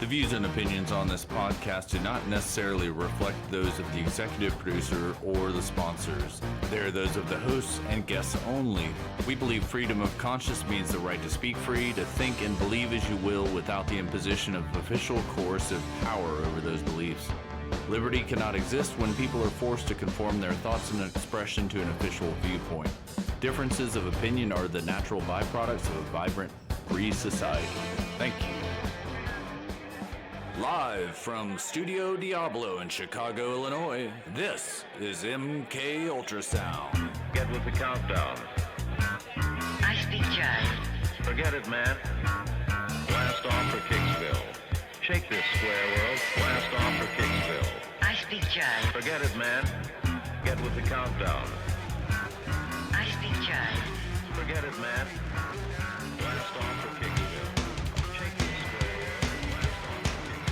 The views and opinions on this podcast do not necessarily reflect those of the executive producer or the sponsors. They are those of the hosts and guests only. We believe freedom of conscience means the right to speak free, to think and believe as you will without the imposition of official coercive power over those beliefs. Liberty cannot exist when people are forced to conform their thoughts and expression to an official viewpoint. Differences of opinion are the natural byproducts of a vibrant, free society. Thank you. Live from Studio Diablo in Chicago, Illinois, this is MK Ultrasound. Get with the countdown. I speak jive. Forget it, man. Blast off for Kicksville. Shake this square world. Blast off for Kicksville. I speak jive. Forget it, man. Get with the countdown. I speak jive. Forget it, man. Blast off for Kicksville. Shake this square world. Blast off for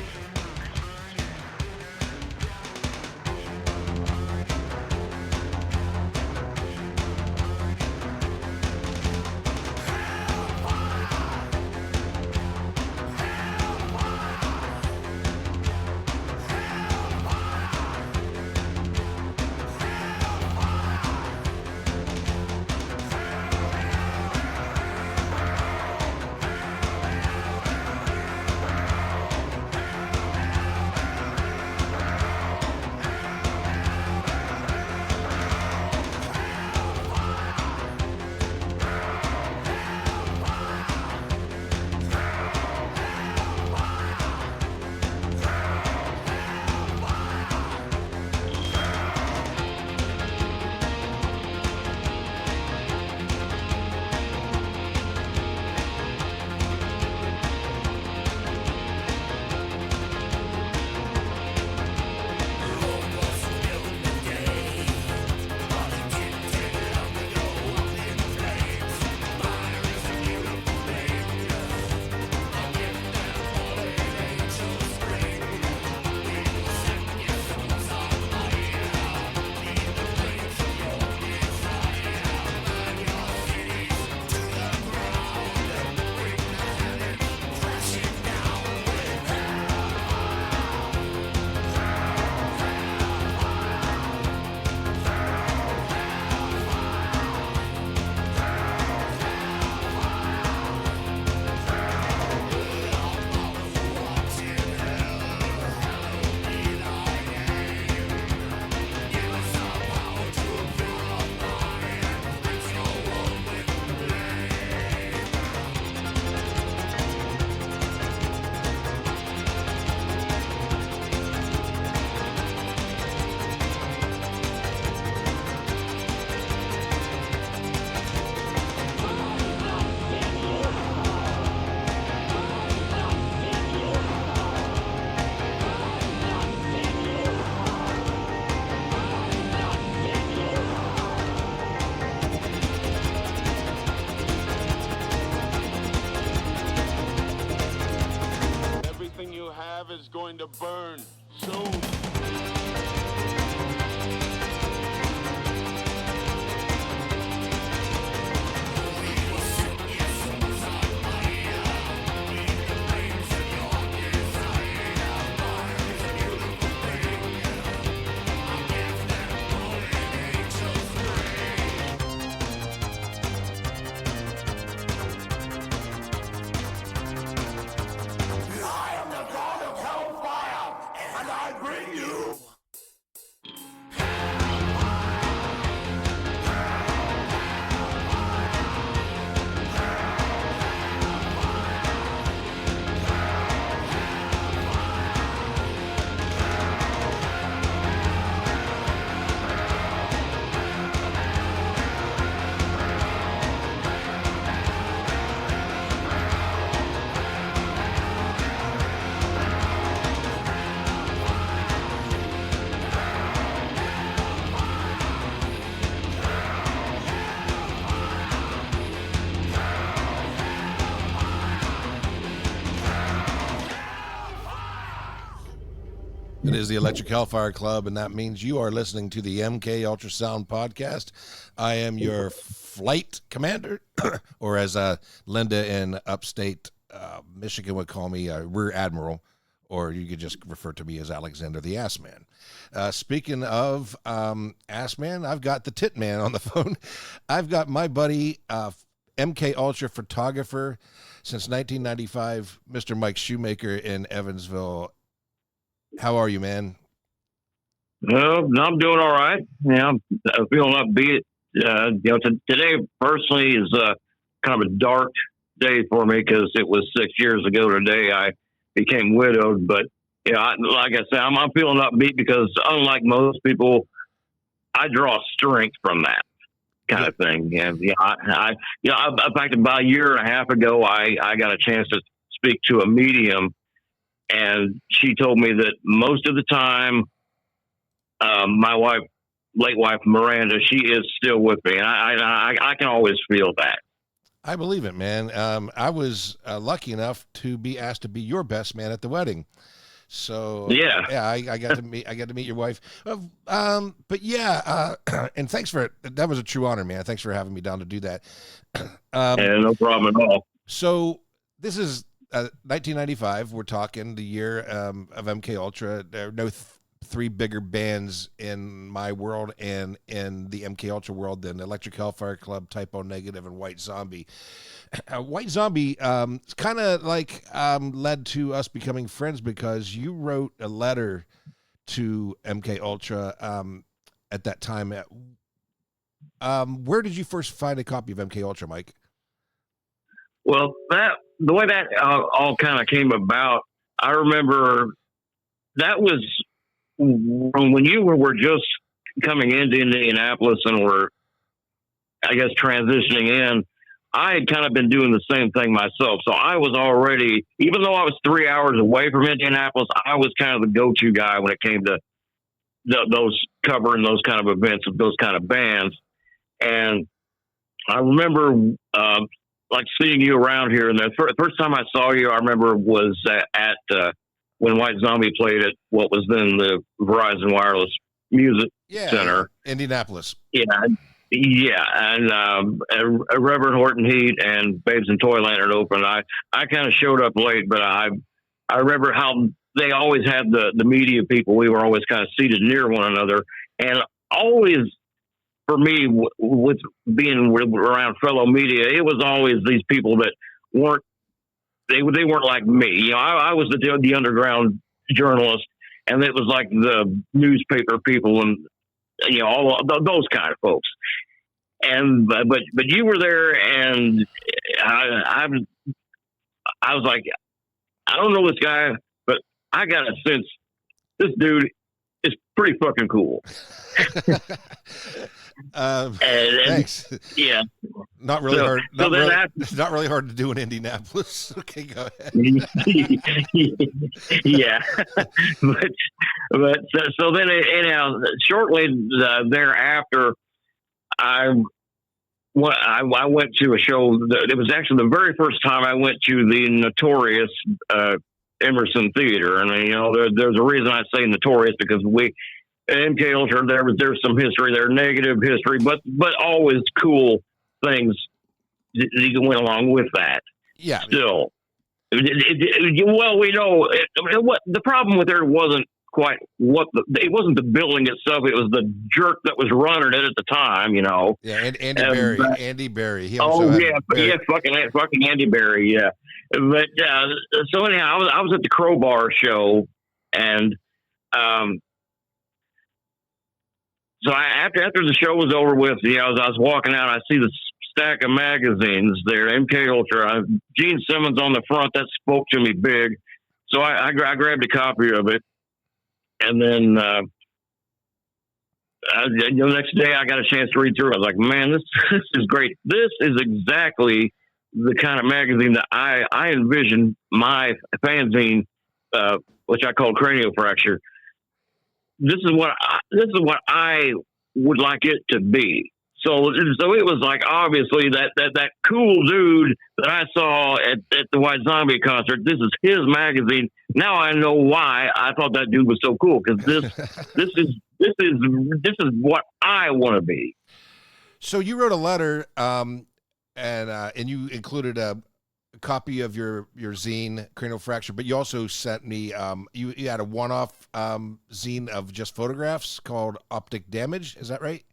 is going to burn soon. It is the Electric Hellfire Club, and that means you are listening to the MK Ultrasound podcast. I am your flight commander, or as Linda in upstate Michigan would call me, Rear Admiral. or you could just refer to me as Alexander the Ass Man. Speaking of Ass Man, I've got the Tit Man on the phone. I've got my buddy, MK Ultra photographer since 1995, Mr. Mike Shoemaker in Evansville. How are you, man? Well, I'm doing all right. Yeah, I'm feeling upbeat. Today personally is kind of a dark day for me because it was 6 years ago today I became widowed. But like I said, I'm feeling upbeat because unlike most people, I draw strength from that kind of thing. And in fact, about a year and a half ago, I got a chance to speak to a medium, and she told me that most of the time, my wife, late wife Miranda, she is still with me, and I can always feel that. I believe it, man. I was lucky enough to be asked to be your best man at the wedding. So I got to meet your wife. But yeah, and thanks for it. That was a true honor, man. Thanks for having me down to do that. No problem at all. So this is 1995. We're talking the year of MK Ultra. There are no three bigger bands in my world and in the MK Ultra world than Electric Hellfire Club, Typo Negative, and White Zombie. White Zombie kind of like led to us becoming friends because you wrote a letter to MK Ultra at that time. Where did you first find a copy of MK Ultra, Mike? Well, the way that all kind of came about, I remember that was when you were just coming into Indianapolis and were, I guess, transitioning in. I had kind of been doing the same thing myself. So I was already, even though I was 3 hours away from Indianapolis, I was kind of the go-to guy when it came to those covering those kind of events of those kind of bands. And I remember like seeing you around here. And the first time I saw you, I remember was at when White Zombie played at what was then the Verizon Wireless Music Center. Indianapolis. Yeah, and Reverend Horton Heat and Babes in Toyland had opened. I kind of showed up late, but I remember how they always had the media people. We were always kind of seated near one another, and always for me with being around fellow media, it was always these people that weren't they weren't like me. I was the underground journalist, and it was like the newspaper people and all those kind of folks. And but you were there, and I was like, I don't know this guy, but I got a sense this dude is pretty fucking cool. Thanks. Yeah, not really hard. Not really hard to do in Indianapolis. Okay, go ahead. Yeah, but so then anyhow, shortly thereafter, I went to a show. It was actually the very first time I went to the notorious Emerson Theater, and there's a reason I say notorious because MK Ultra, there's some history there, negative history, but always cool things that went along with that. Yeah. Still, well, we know what the problem with there wasn't quite it wasn't the building itself. It was the jerk that was running it at the time. Yeah, and Andy Berry. Fucking Andy Berry. Yeah, but so anyhow, I was at the Crowbar show, and so after the show was over with, as I was walking out, I see the stack of magazines there, MK Ultra, Gene Simmons on the front. That spoke to me big, so I grabbed a copy of it, and then the next day I got a chance to read through it. I was like, man, this is great. This is exactly the kind of magazine that I envisioned my fanzine, which I called Cranial Fracture. This is what I would like it to be. So it was like, obviously that cool dude that I saw at the White Zombie concert. This is his magazine. Now I know why I thought that dude was so cool, because this is what I want to be. So you wrote a letter, and you included a copy of your zine, Cranial Fracture, but you also sent me you had a one-off zine of just photographs called Optic Damage. Is that right?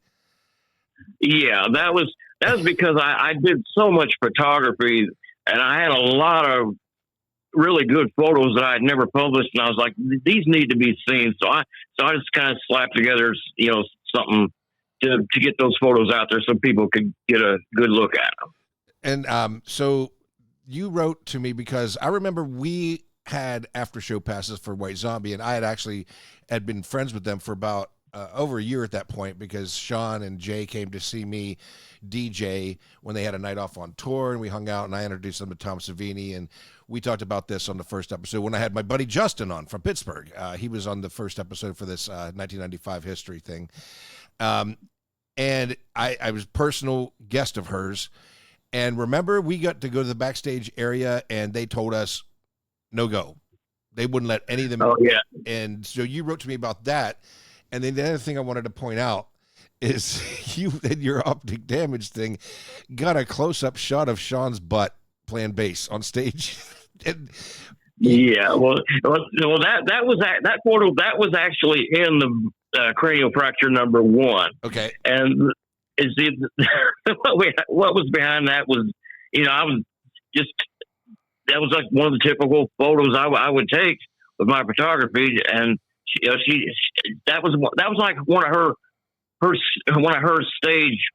Yeah, that was because I did so much photography, and I had a lot of really good photos that I had never published, and I was like, these need to be seen. So I just kind of slapped together, something to get those photos out there so people could get a good look at them. And so you wrote to me because I remember we had after show passes for White Zombie, and I had been friends with them for about over a year at that point, because Sean and Jay came to see me DJ when they had a night off on tour, and we hung out, and I introduced them to Tom Savini, and we talked about this on the first episode when I had my buddy Justin on from Pittsburgh. He was on the first episode for this 1995 history thing. And I was a personal guest of hers. And remember, we got to go to the backstage area, and they told us no go. They wouldn't let any of them. Oh, yeah. And so you wrote to me about that. And then the other thing I wanted to point out is you, in your Optic Damage thing, got a close-up shot of Sean's butt playing bass on stage. And, yeah, well, that photo that was actually in the Cranial Fracture #1. okay. And what was behind that was, I was just, that was like one of the typical photos I would take with my photography, and that was like one of her stage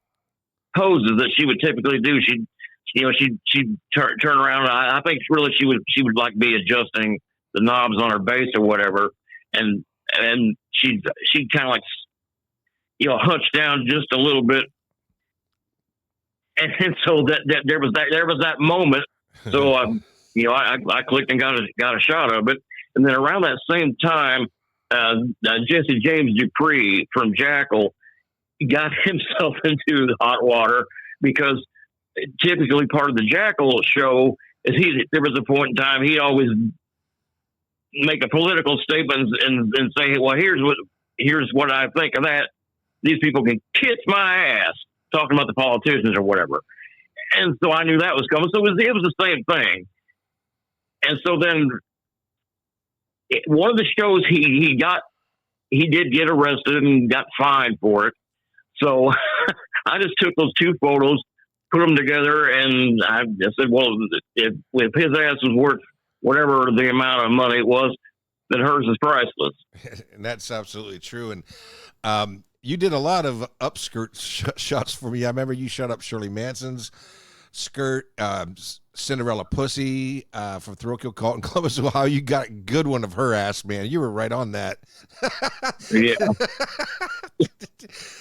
poses that she would typically do. She'd turn around. I think really she would like be adjusting the knobs on her bass or whatever, and she'd kind of like hunch down just a little bit, and so that there was that moment. So I clicked and got a shot of it, and then around that same time, Jesse James Dupree from Jackal got himself into the hot water, because typically part of the Jackal show is there was a point in time he'd always make a political statement and say, well, here's what I think of that. These people can kiss my ass, talking about the politicians or whatever. And so I knew that was coming. So it was the same thing. And so then one of the shows he did get arrested and got fined for it. So I just took those two photos, put them together, and I said, well, if his ass was worth whatever the amount of money it was, then hers is priceless. And that's absolutely true. And you did a lot of upskirt shots for me. I remember you shot up Shirley Manson's skirt, Cinderella Pussy from Thrill Kill Colton Columbus. How you got a good one of her ass, man. You were right on that. Yeah.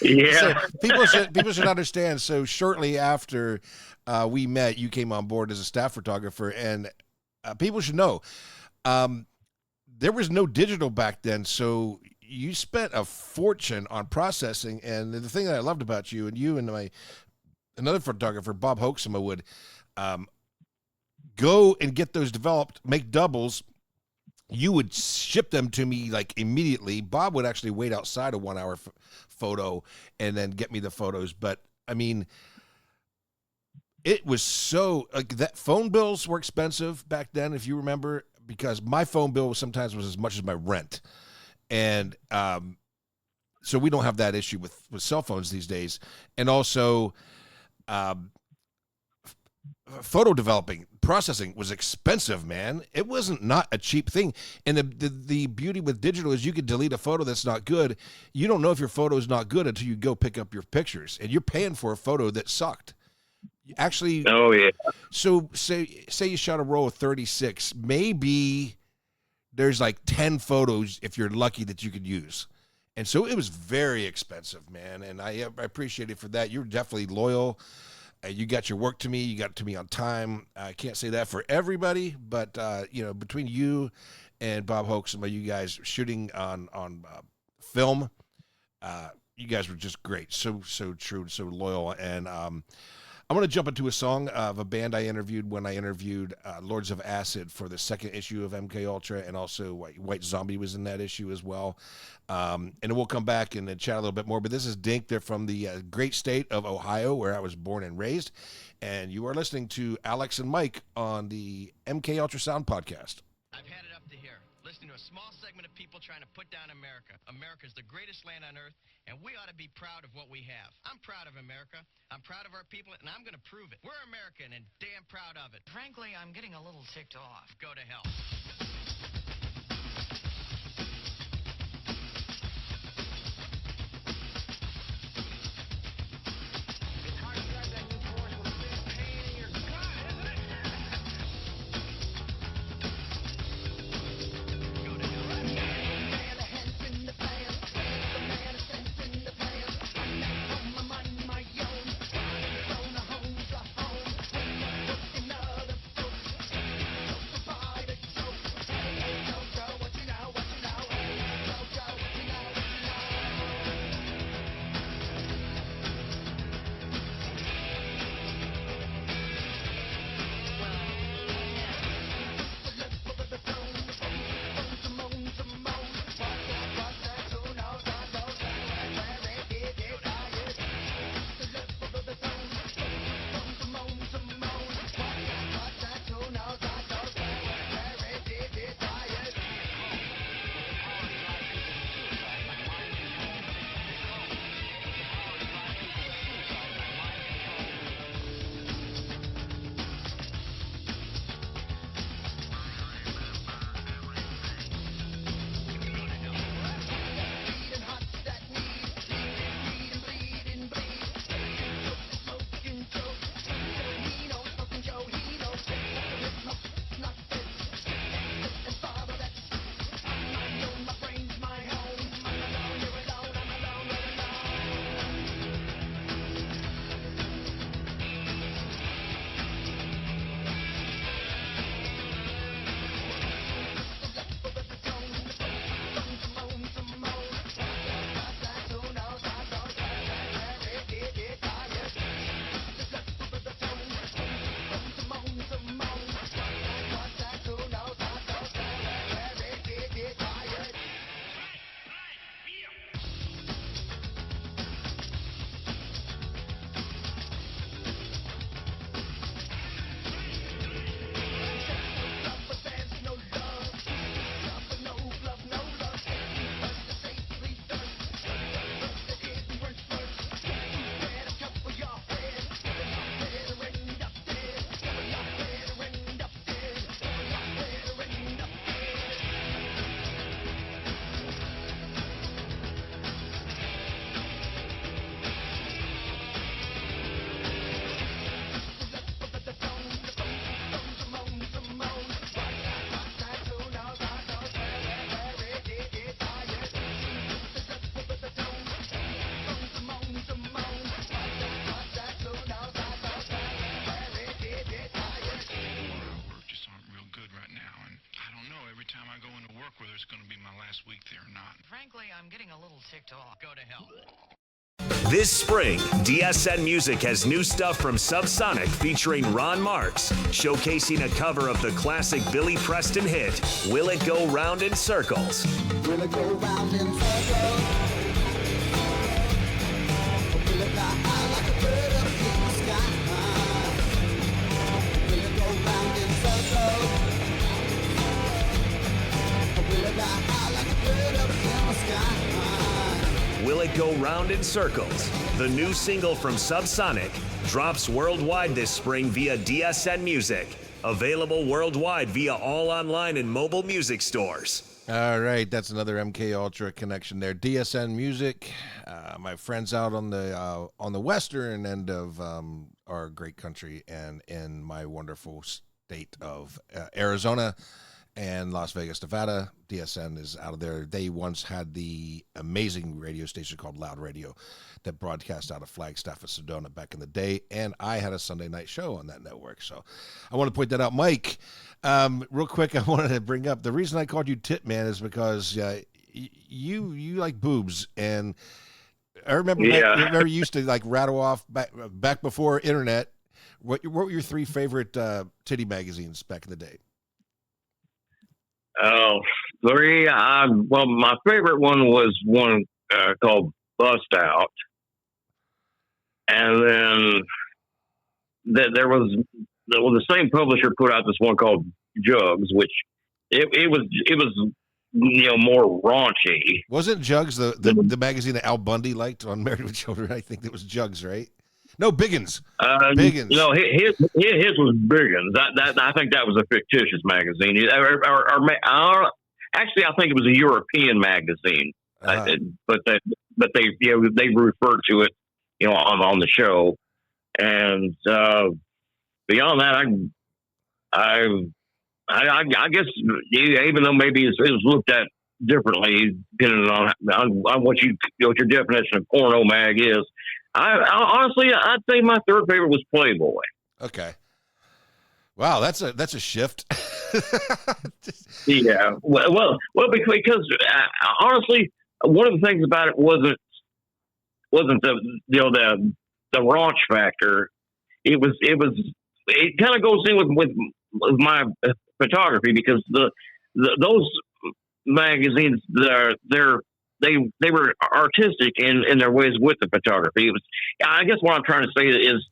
Yeah. So people should understand. So shortly after we met, you came on board as a staff photographer, and people should know there was no digital back then. So you spent a fortune on processing. And the thing that I loved about you and another photographer, Bob Hoaxema, would go and get those developed, make doubles. You would ship them to me like immediately. Bob would actually wait outside a 1 hour photo and then get me the photos. But I mean, it was so like that. Phone bills were expensive back then, if you remember, because my phone bill sometimes was as much as my rent. And so we don't have that issue with cell phones these days. And also, photo developing, processing was expensive, man. It wasn't not a cheap thing. And the beauty with digital is you can delete a photo that's not good. You don't know if your photo is not good until you go pick up your pictures, and you're paying for a photo that sucked. Actually, oh yeah. So say you shot a roll of 36, maybe there's like 10 photos if you're lucky that you could use. And so it was very expensive, man. And I appreciate it for that. You're definitely loyal. You got your work to me. You got it to me on time. I can't say that for everybody, but between you and Bob Hoaxema, you guys shooting on film, you guys were just great. So true, so loyal. And I I'm going to jump into a song of a band I interviewed when I interviewed Lords of Acid for the second issue of MK Ultra, and also White Zombie was in that issue as well. And then we'll come back and chat a little bit more. But this is Dink. They're from the great state of Ohio, where I was born and raised. And you are listening to Alex and Mike on the MK Ultra Sound Podcast. I've had it up to here, listening to a small segment of people trying to put down America. America's the greatest land on earth, and we ought to be proud of what we have. I'm proud of America. I'm proud of our people, and I'm going to prove it. We're American and damn proud of it. Frankly, I'm getting a little ticked off. Go to hell. Frankly, I'm getting a little ticked off. Go to hell. This spring, DSN Music has new stuff from Subsonic featuring Ron Marks, showcasing a cover of the classic Billy Preston hit, Will It Go Round in Circles. Will it go round in circles? Will it fly high like a bird up in the sky? Will it go round in circles? Will it fly high like a bird up in the sky? Will It Go Round in Circles, the new single from Subsonic, drops worldwide this spring via DSN Music. Available worldwide via all online and mobile music stores. All right, that's another MK Ultra connection there. DSN Music, my friends out on the western end of our great country and in my wonderful state of Arizona and Las Vegas, Nevada. DSN is out of there. They once had the amazing radio station called Loud Radio that broadcast out of Flagstaff and Sedona back in the day, and I had a Sunday night show on that network. So I want to point that out. Mike, real quick, I wanted to bring up the reason I called you Tit Man is because you like boobs, and I remember, Yeah. I remember you used to like rattle off back before internet. What were your 3 favorite titty magazines back in the day? Oh, 3. Well, my favorite one was one called Bust Out, and then there was the same publisher put out this one called Jugs, which it was more raunchy. Wasn't Jugs the magazine that Al Bundy liked on Married with Children? I think it was Jugs, right? No, Biggins. Biggins. No, his was Biggins. I think that was a fictitious magazine. Actually, I think it was a European magazine. But they referred to it, on the show. And beyond that, I guess even though maybe it was looked at differently depending on what your definition of porno mag is. Honestly, I'd say my 3rd favorite was Playboy. Okay. Wow, that's a shift. Yeah. Well, because honestly, one of the things about it wasn't the raunch factor. It kind of goes in with my photography, because those magazines they were artistic in their ways with the photography. I guess what I'm trying to say is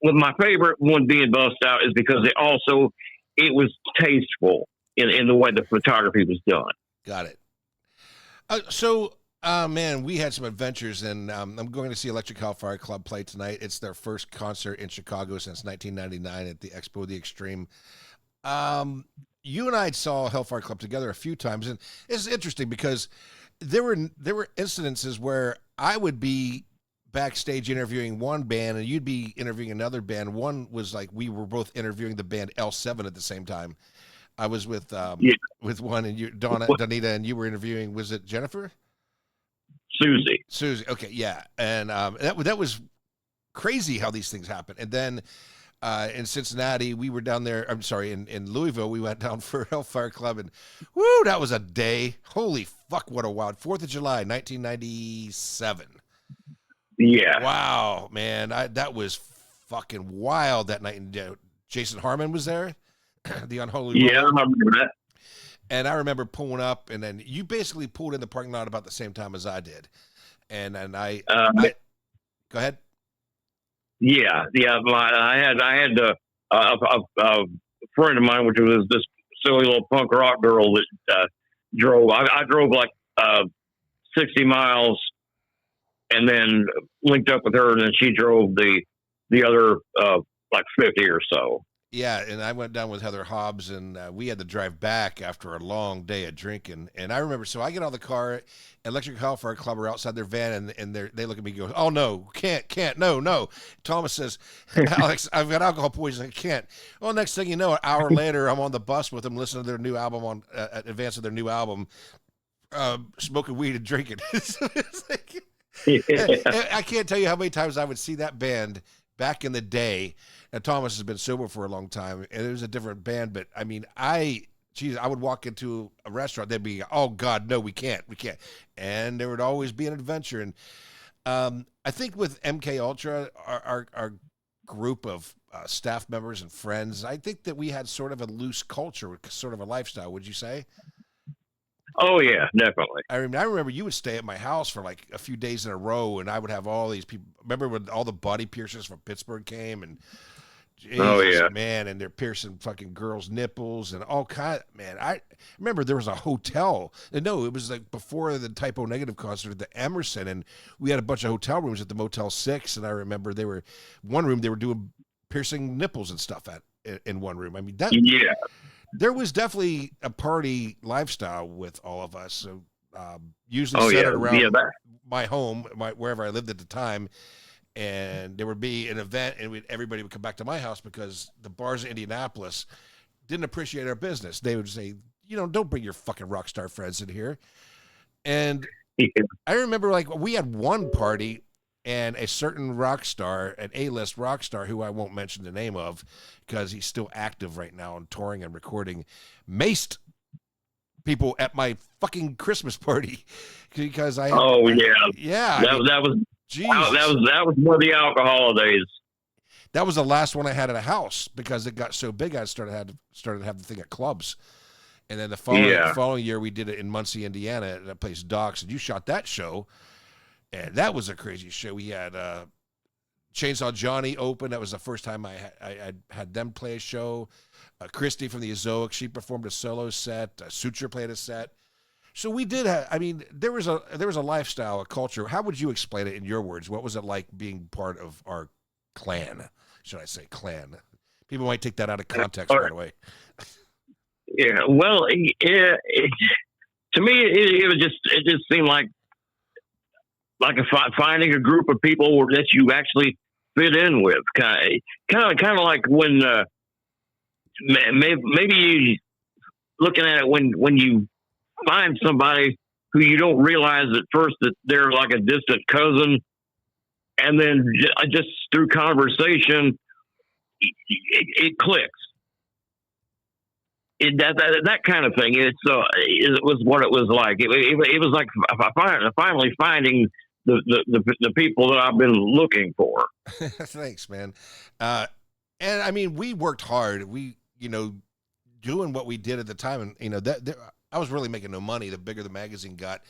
with my favorite one being Bust Out is because it was tasteful in the way the photography was done. Got it. Man, we had some adventures, and I'm going to see Electric Hellfire Club play tonight. It's their first concert in Chicago since 1999 at the Expo the Extreme. You and I saw Hellfire Club together a few times, and it's interesting because there were incidences where I would be backstage interviewing one band and you'd be interviewing another band. One was like we were both interviewing the band L7 at the same time. I was with one, and Donita, and you were interviewing, was it Jennifer? Susie. Okay, yeah. And that was crazy how these things happen. And then in Cincinnati, we were down there. I'm sorry, in Louisville, we went down for Hellfire Club, and woo, that was a day. Holy fuck, what a wild 4th of July, 1997. Yeah. Wow, man, that was fucking wild that night. And Jason Harmon was there, the Unholy. Yeah, I remember that. And I remember pulling up, and then you basically pulled in the parking lot about the same time as I did. And I go ahead. Yeah. I had a friend of mine, which was this silly little punk rock girl that drove. I drove like 60 miles, and then linked up with her, and then she drove the other like 50 or so. Yeah, and I went down with Heather Hobbs, and we had to drive back after a long day of drinking. And I remember, so I get out of the car, Electric Hellfire Club are outside their van, and they look at me and go, "Oh, no, can't, no." Thomas says, "Alex, I've got alcohol poisoning, I can't." Well, next thing you know, an hour later, I'm on the bus with them, listening to their new album in advance of their new album, smoking weed and drinking. It's like, I can't tell you how many times I would see that band back in the day. And Thomas has been sober for a long time, and it was a different band. But I mean, I would walk into a restaurant, they'd be, "Oh God, no, we can't," and there would always be an adventure. And I think with MK Ultra, our group of staff members and friends, I think that we had sort of a loose culture, sort of a lifestyle. Would you say? Oh yeah, definitely. I remember you would stay at my house for like a few days in a row, and I would have all these people. Remember when all the body piercers from Pittsburgh came, and Jesus, man, and they're piercing fucking girls' nipples and all kind. Man, I remember there was a hotel. And no, it was like before the Typo Negative concert at the Emerson, and we had a bunch of hotel rooms at the Motel 6. And I remember they were doing piercing nipples and stuff in one room. I mean, there was definitely a party lifestyle with all of us. So usually centered around my home, wherever I lived at the time. And there would be an event, and everybody would come back to my house because the bars in Indianapolis didn't appreciate our business. They would say, "Don't bring your fucking rock star friends in here." And I remember, like, we had one party, and a certain rock star, an A-list rock star, who I won't mention the name of because he's still active right now and touring and recording, maced people at my fucking Christmas party because I. That was. Yeah. Jeez. That was one of the alcohol days. That was the last one I had at a house because it got so big. I started to have the thing at clubs, and then the following year we did it in Muncie, Indiana, at a place Docks, and you shot that show, and that was a crazy show. We had Chainsaw Johnny open. That was the first time I had them play a show. Christy from the Azoic, she performed a solo set. Suture played a set. So we did have, I mean, there was a lifestyle, a culture. How would you explain it in your words? What was it like being part of our clan? Should I say clan? People might take that out of context right away. Yeah, well, to me, it just seemed like finding a group of people that you actually fit in with, kind of like when maybe looking at it when you find somebody who you don't realize at first that they're like a distant cousin, and then just through conversation, it clicks. That kind of thing. It was what it was like. It was like finally finding the people that I've been looking for. Thanks, man. And I mean, we worked hard. We, doing what we did at the time, and I was really making no money. The bigger the magazine got,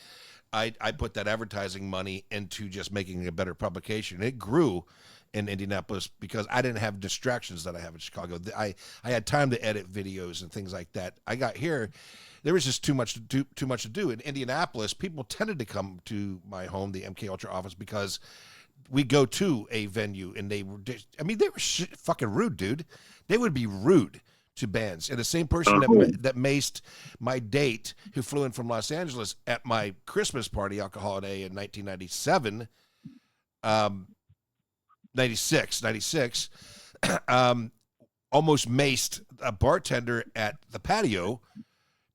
I put that advertising money into just making a better publication. It grew in Indianapolis because I didn't have distractions that I have in Chicago. I had time to edit videos and things like that. I got here, there was just too much to do. In Indianapolis, people tended to come to my home, the MK Ultra office, because we go to a venue and they were fucking rude, dude. They would be rude to bands. And the same person that maced my date, who flew in from Los Angeles at my Christmas party, Alcohol Day, in 1997, 96, almost maced a bartender at the patio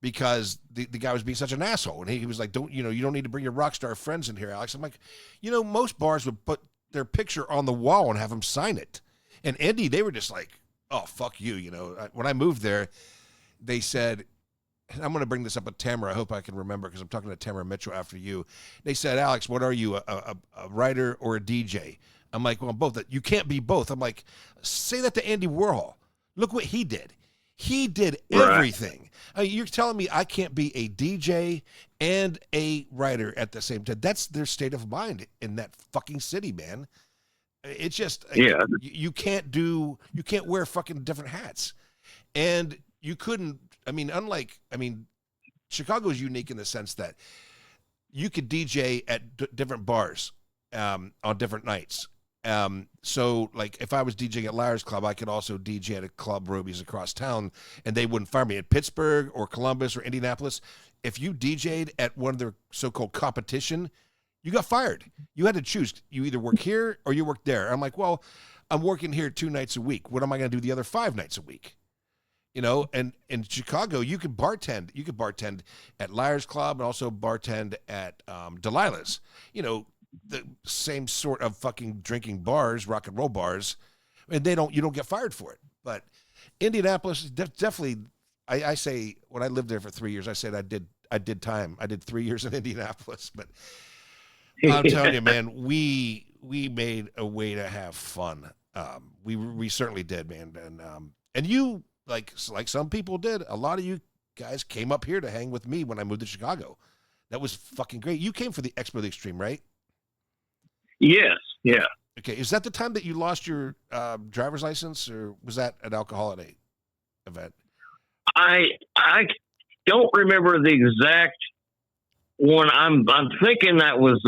because the guy was being such an asshole. And he was like, you don't need to bring your rock star friends in here, Alex. I'm like, most bars would put their picture on the wall and have them sign it. And Indy, they were just like, oh, fuck you. When I moved there, they said, and I'm going to bring this up with Tamara. I hope I can remember because I'm talking to Tamara Mitchell after you. They said, Alex, what are you, a writer or a DJ? I'm like, well, both. You can't be both. I'm like, say that to Andy Warhol. Look what he did. He did everything. I mean, you're telling me I can't be a DJ and a writer at the same time. That's their state of mind in that fucking city, man. It's just, you can't wear fucking different hats. And you couldn't, Chicago's unique in the sense that you could DJ at different bars on different nights. So like if I was DJing at Liars Club, I could also DJ at a club Roby's across town and they wouldn't fire me. At Pittsburgh or Columbus or Indianapolis, if you DJ'd at one of their so-called competition, you got fired. You had to choose. You either work here or you work there. I'm like, well, I'm working here 2 nights a week. What am I going to do the other 5 nights a week? And in Chicago, you could bartend. You could bartend at Liars Club and also bartend at Delilah's. The same sort of fucking drinking bars, rock and roll bars, and you don't get fired for it. But Indianapolis is definitely, I say when I lived there for 3 years, I said I did time. I did 3 years in Indianapolis, but I'm telling you, man, we made a way to have fun. We certainly did, man. And you, like some people did, a lot of you guys came up here to hang with me when I moved to Chicago. That was fucking great. You came for the Expo of the Extreme, right? Yes. Yeah. Okay. Is that the time that you lost your driver's license, or was that an Alcohol Day event? I don't remember the exact one. I'm thinking that was.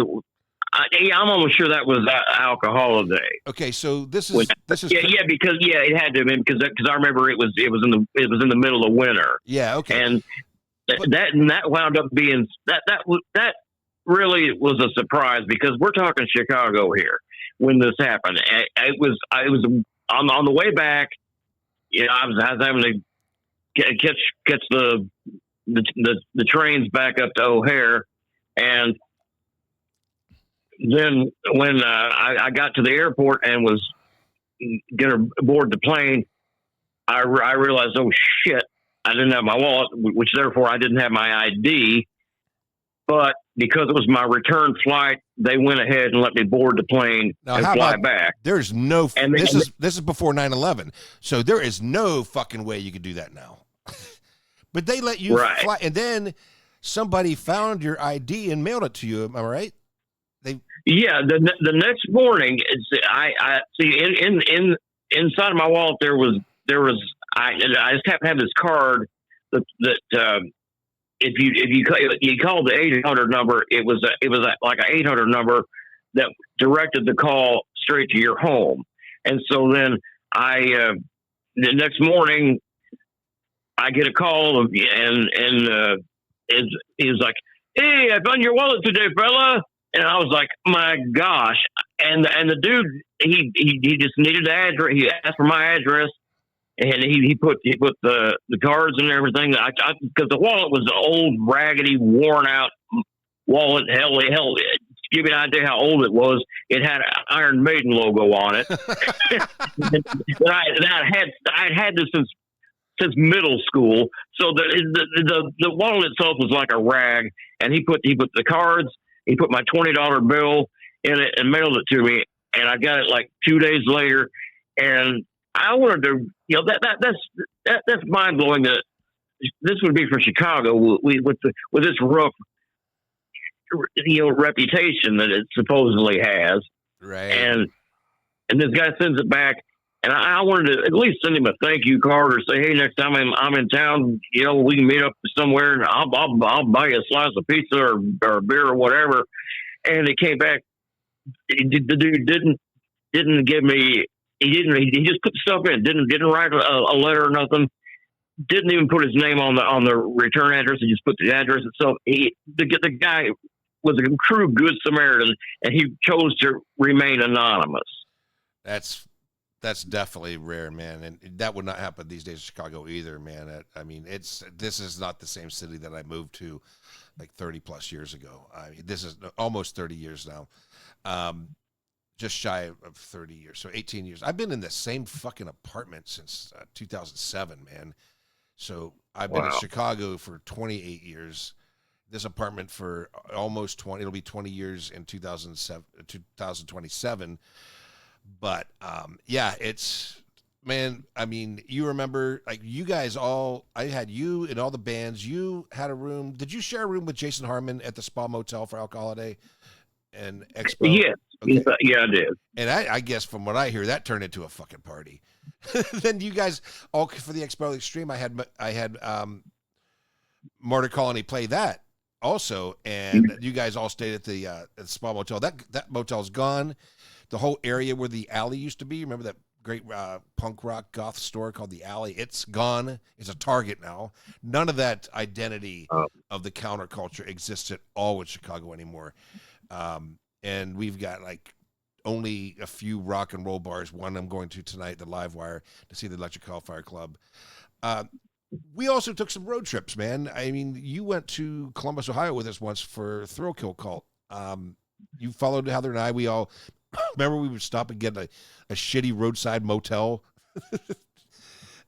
I'm almost sure that was Alcohol Day. Okay, so this is because it had to have been because I remember it was in the middle of winter. Yeah. Okay. And that wound up being that really was a surprise because we're talking Chicago here when this happened. I was on the way back. I was having to catch the trains back up to O'Hare, and then when I got to the airport and was going to board the plane, I realized, oh shit, I didn't have my wallet, which therefore I didn't have my ID. But because it was my return flight, they went ahead and let me board the plane Now, and how fly about- back. There's no. And this is before 9/11, so there is no fucking way you could do that now. But they let you Right. fly, and then somebody found your ID and mailed it to you. Am I right? Yeah, the next morning, I see in inside of my wallet there was I just happened to have this card that if you called the 800 number, it was like an 800 number that directed the call straight to your home. And so then the next morning I get a call and he was like, "Hey, I found your wallet today, fella." And I was like, "My gosh!" And the dude, he just needed the address. He asked for my address, and he put the cards and everything. Because the wallet was an old, raggedy, worn out wallet. Hell, to give you an idea how old it was, it had an Iron Maiden logo on it. I'd had this since middle school. So the wallet itself was like a rag, and he put the cards. He put my $20 bill in it and mailed it to me, and I got it like 2 days later. And I wanted to, that's mind blowing. That this would be for Chicago with this rough, reputation that it supposedly has. Right. And this guy sends it back, and I wanted to at least send him a thank you card or say, "Hey, next time I'm in town, we can meet up somewhere, and I'll buy you a slice of pizza or a beer or whatever." And it came back. The dude didn't give me. He just put stuff in. Didn't write a letter or nothing. Didn't even put his name on the return address. He just put the address itself. The guy was a true good Samaritan, and he chose to remain anonymous. That's definitely rare, man, and that would not happen these days in Chicago either, man. This is not the same city that I moved to like 30 plus years ago. I mean, this is almost 30 years now, just shy of 30 years, so 18 years. I've been in the same fucking apartment since 2007, man. So I've been in Chicago for 28 years. This apartment for almost 20. It'll be 20 years in 2027. But it's, man, I mean, you remember, like, you guys all, I had you and all the bands. You had a room. Did you share a room with Jason Harmon at the Spa Motel for Alcohol Holiday and Expo? Yes. Okay. Yeah, I did. And I guess from what I hear, that turned into a fucking party. Then you guys all, for the Expo Extreme, I had Martyr Colony play that also, and you guys all stayed at the Spa Motel. That motel's gone. The whole area where the Alley used to be, remember that great punk rock goth store called the Alley? It's gone. It's a Target now. None of that identity of the counterculture exists at all in Chicago anymore. And we've got like only a few rock and roll bars. One I'm going to tonight, the Live Wire, to see the Electric Hellfire Club. We also took some road trips, man. I mean, you went to Columbus, Ohio with us once for Thrill Kill Cult. You followed Heather and I. We all... Remember, we would stop and get a shitty roadside motel,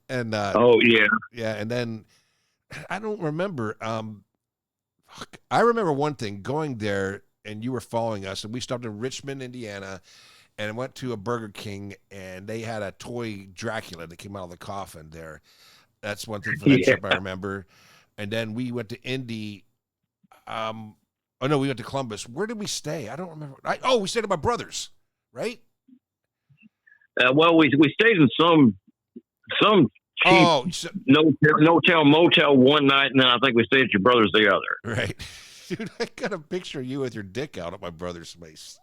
and yeah, and then I don't remember. I remember one thing going there, and you were following us, and we stopped in Richmond, Indiana, and went to a Burger King, and they had a toy Dracula that came out of the coffin there. That's one thing for that trip I remember. And then we went to Indy. Oh no, we went to Columbus. Where did we stay? I don't remember. We stayed at my brother's, right? Well, we stayed in some cheap no-tell motel one night, and then I think we stayed at your brother's the other. Right. Dude, I got a picture of you with your dick out at my brother's place.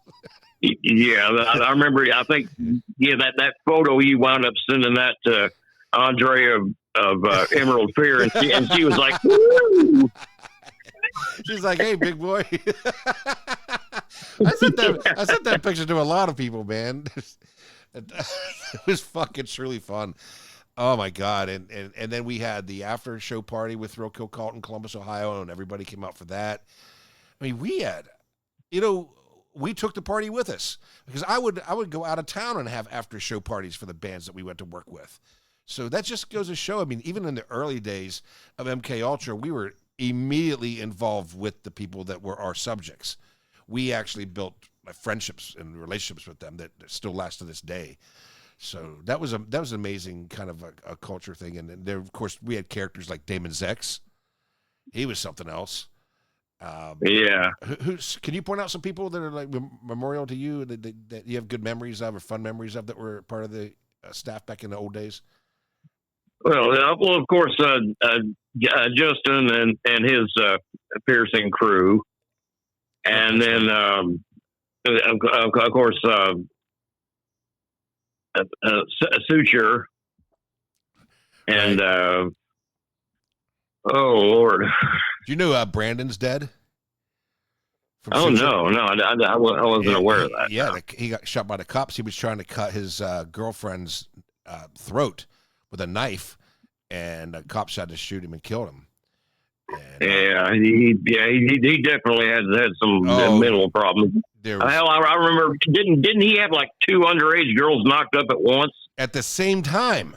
Yeah, I remember. I think that photo you wound up sending that to Andre of Emerald Fear, and she was like, "Woo!" She's like, "Hey, big boy." I sent that picture to a lot of people, man. It was fucking surely fun. Oh my God. And then we had the after show party with Thrill Kill Cult in Columbus, Ohio, and everybody came out for that. I mean, we had, we took the party with us because I would go out of town and have after show parties for the bands that we went to work with. So that just goes to show, I mean, even in the early days of MK Ultra, we were immediately involved with the people that were our subjects. We actually built friendships and relationships with them that still last to this day. So that was an amazing kind of a culture thing. And there, of course, we had characters like Damon Zex. He was something else. Yeah. Can you point out some people that are like memorial to you that you have good memories of or fun memories of that were part of the staff back in the old days? Well, of course, Justin and his piercing crew, and then of course Suture, and oh Lord, do you know Brandon's dead? Oh no, I wasn't aware of that. Yeah, he got shot by the cops. He was trying to cut his girlfriend's throat with a knife, and the cops had to shoot him and killed him. And, he definitely had some mental problems. Hell, I remember, didn't he have like 2 underage girls knocked up at once at the same time?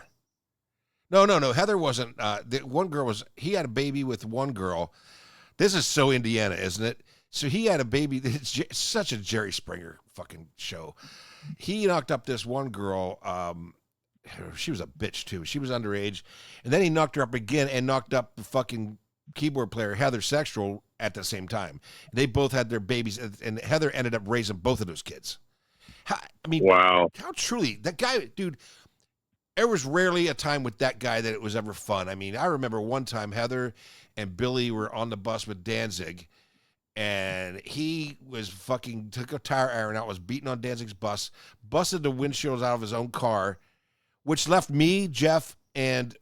No. Heather wasn't. One girl he had a baby with one girl. This is so Indiana, isn't it? So he had a baby. It's such a Jerry Springer fucking show. He knocked up this one girl. She was a bitch too. She was underage, and then he knocked her up again and knocked up the fucking keyboard player Heather Sexual at the same time. They both had their babies, and Heather ended up raising both of those kids. Wow! How truly that guy, dude. There was rarely a time with that guy that it was ever fun. I mean, I remember one time Heather and Billy were on the bus with Danzig, and he was took a tire iron out, was beating on Danzig's bus, busted the windshields out of his own car, which left me, Jeff, and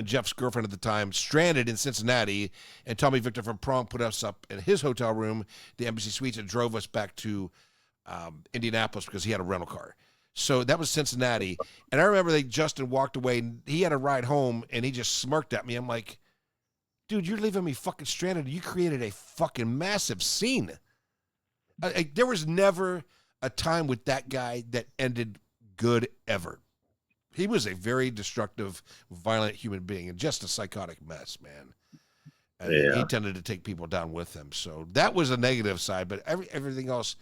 Jeff's girlfriend at the time stranded in Cincinnati, and Tommy Victor from Prong put us up in his hotel room, the Embassy Suites, and drove us back to Indianapolis because he had a rental car. So that was Cincinnati. And I remember Justin walked away, and he had a ride home, and he just smirked at me. I'm like, dude, you're leaving me fucking stranded. You created a fucking massive scene. There was never a time with that guy that ended good ever. He was a very destructive, violent human being and just a psychotic mess, man. And he tended to take people down with him. So that was a negative side, but everything else.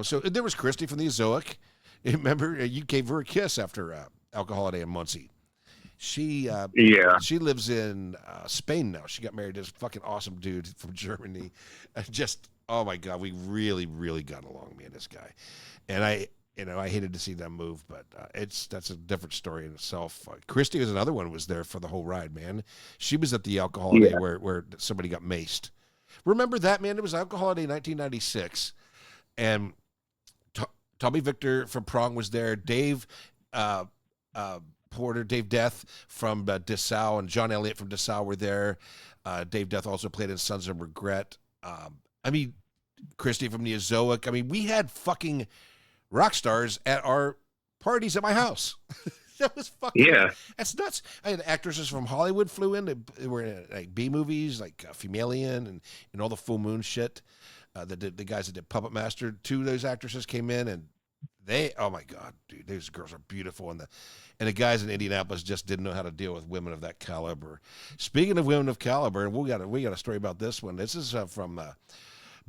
So there was Christy from the Azoic. Remember, you gave her a kiss after Alcohol Holiday in Muncie. She lives in Spain now. She got married to this fucking awesome dude from Germany. Oh my God, we really, really got along, me and this guy. And I hated to see them move, but that's a different story in itself. Christy was another one who was there for the whole ride, man. She was at the Alcohol Holiday where somebody got maced. Remember that, man? It was Alcohol Holiday 1996, and Tommy Victor from Prong was there. Dave Porter, Dave Death from Dessau, and John Elliott from Dessau were there. Dave Death also played in Sons of Regret. Christy from the Azoic. We had fucking rock stars at our parties at my house. That was fucking that's nuts. I had actresses from Hollywood flew in. They were in like B movies, like Femalian and all the Full Moon shit. The guys that did Puppet Master, 2 of those actresses came in, and oh my God, dude, those girls are beautiful, and the guys in Indianapolis just didn't know how to deal with women of that caliber. Speaking of women of caliber, we got a story about this one. This is from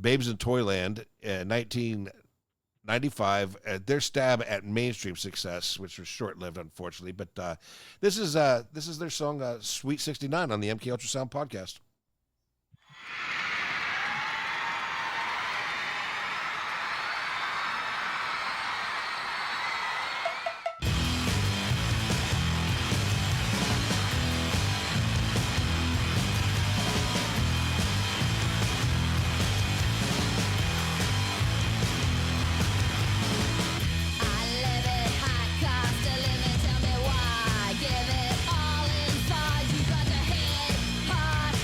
Babes in Toyland in 1995. Their stab at mainstream success, which was short-lived, unfortunately. But this is their song "Sweet 69" on the MK Ultrasound podcast. Give it all inside. You got to hit hard.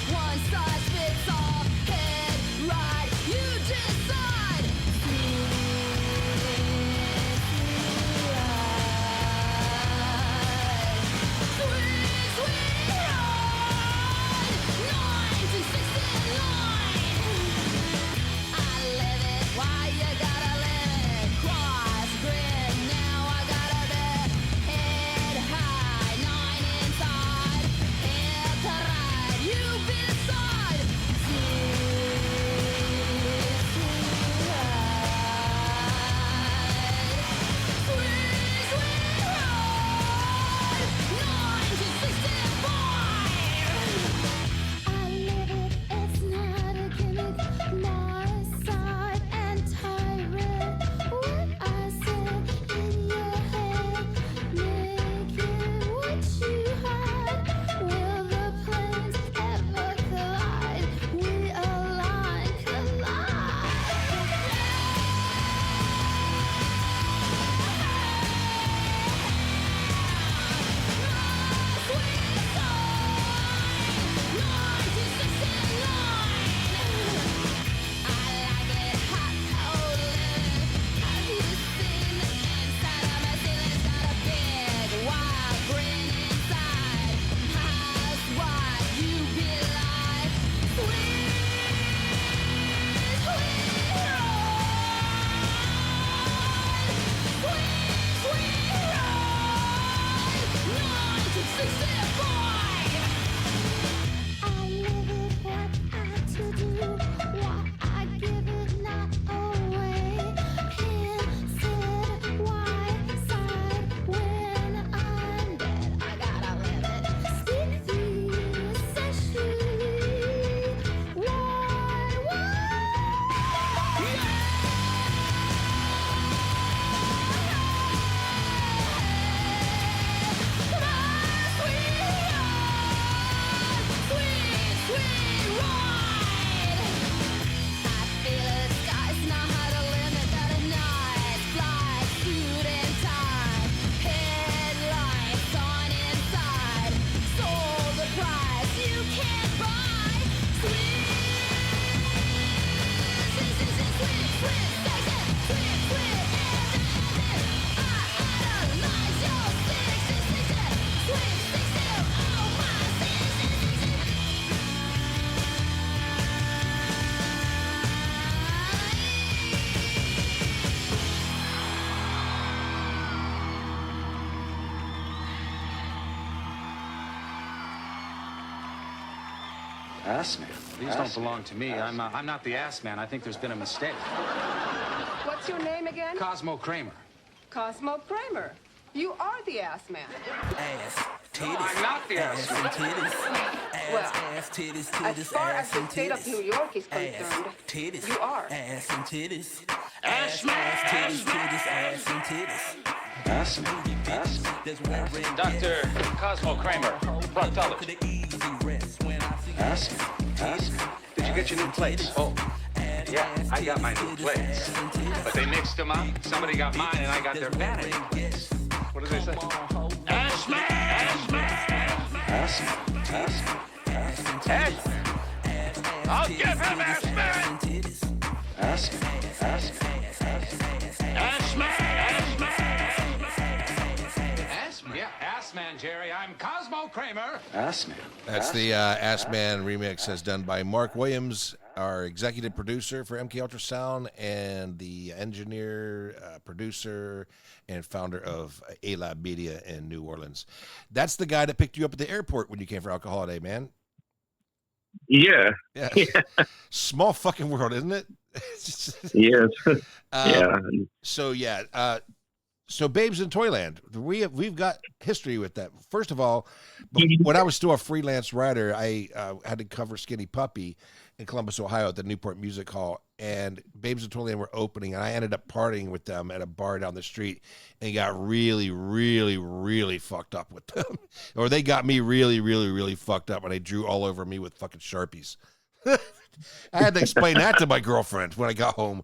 Ass man? These don't belong to me. I'm not the ass man. I think there's been a mistake. What's your name again? Cosmo Kramer. Cosmo Kramer. You are the ass man. Ass, titties. No, I'm not the ass man. Well, as far as the state of New York is concerned, you are. Ass and titties. Ass man, titties, titties, ass and titties. Ass man, ass man. Dr. Cosmo Kramer, proctologist. Ass man, ass man. Did you get your new plates? Oh, yeah, I got my new plates. But they mixed them up. Somebody got mine and I got their vanity plates. What did they say? ass man, ass man, Ass man, ass man. ass man. I'll give him ass man. Ass man, ass man. Ass man, ass man. Ass man? Yeah, ass man, Jerry. I'm Cosmo Kramer. Ass man. That's the Ass Man remix, as done by Mark Williams, our executive producer for MK Ultra Sound, and the engineer, producer, and founder of A-Lab Media in New Orleans. That's the guy that picked you up at the airport when you came for Alcohol Day, man. Yeah. Yeah. Small fucking world, isn't it? Yes. Yeah. So yeah. So Babes in Toyland, we've got history with that. First of all, when I was still a freelance writer, I had to cover Skinny Puppy in Columbus, Ohio at the Newport Music Hall, and Babes in Toyland were opening, and I ended up partying with them at a bar down the street and got really, really, really fucked up with them. Or they got me really, really, really fucked up when they drew all over me with fucking Sharpies. I had to explain that to my girlfriend when I got home.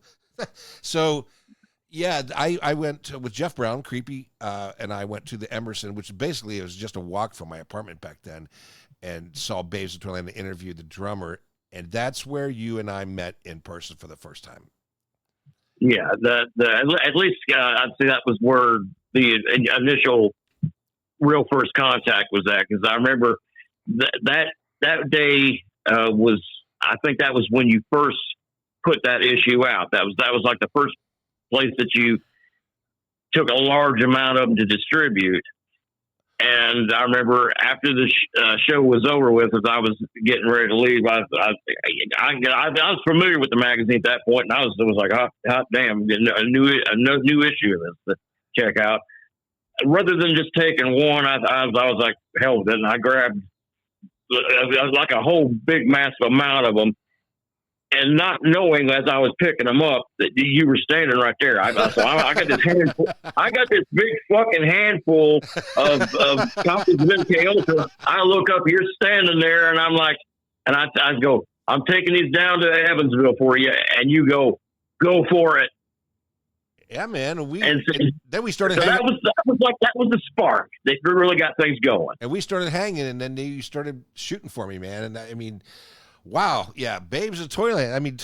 So yeah, I went with Jeff Brown, Creepy, and I went to the Emerson, which basically it was just a walk from my apartment back then, and saw Babes in Toyland and interviewed the drummer. And that's where you and I met in person for the first time. Yeah, at least I'd say that was where the initial real first contact was at, because I remember that day was, I think that was when you first put that issue out. That was like the first place that you took a large amount of them to distribute. And I remember after the show was over with, as I was getting ready to leave, I was familiar with the magazine at that point, and I was like, hot damn, a new issue of this to check out. Rather than just taking one, I was like, hell with it, and I grabbed like a whole big massive amount of them. And not knowing as I was picking them up that you were standing right there, I got this handful. I got this big fucking handful of copies of MK Ultra. I look up, you're standing there, and I'm like, and I go, I'm taking these down to Evansville for you, and you go for it. Yeah, man. And then we started. So that was the spark that really got things going. And we started hanging, and then you started shooting for me, man. And I mean. Wow, yeah, Babes in Toyland. I mean,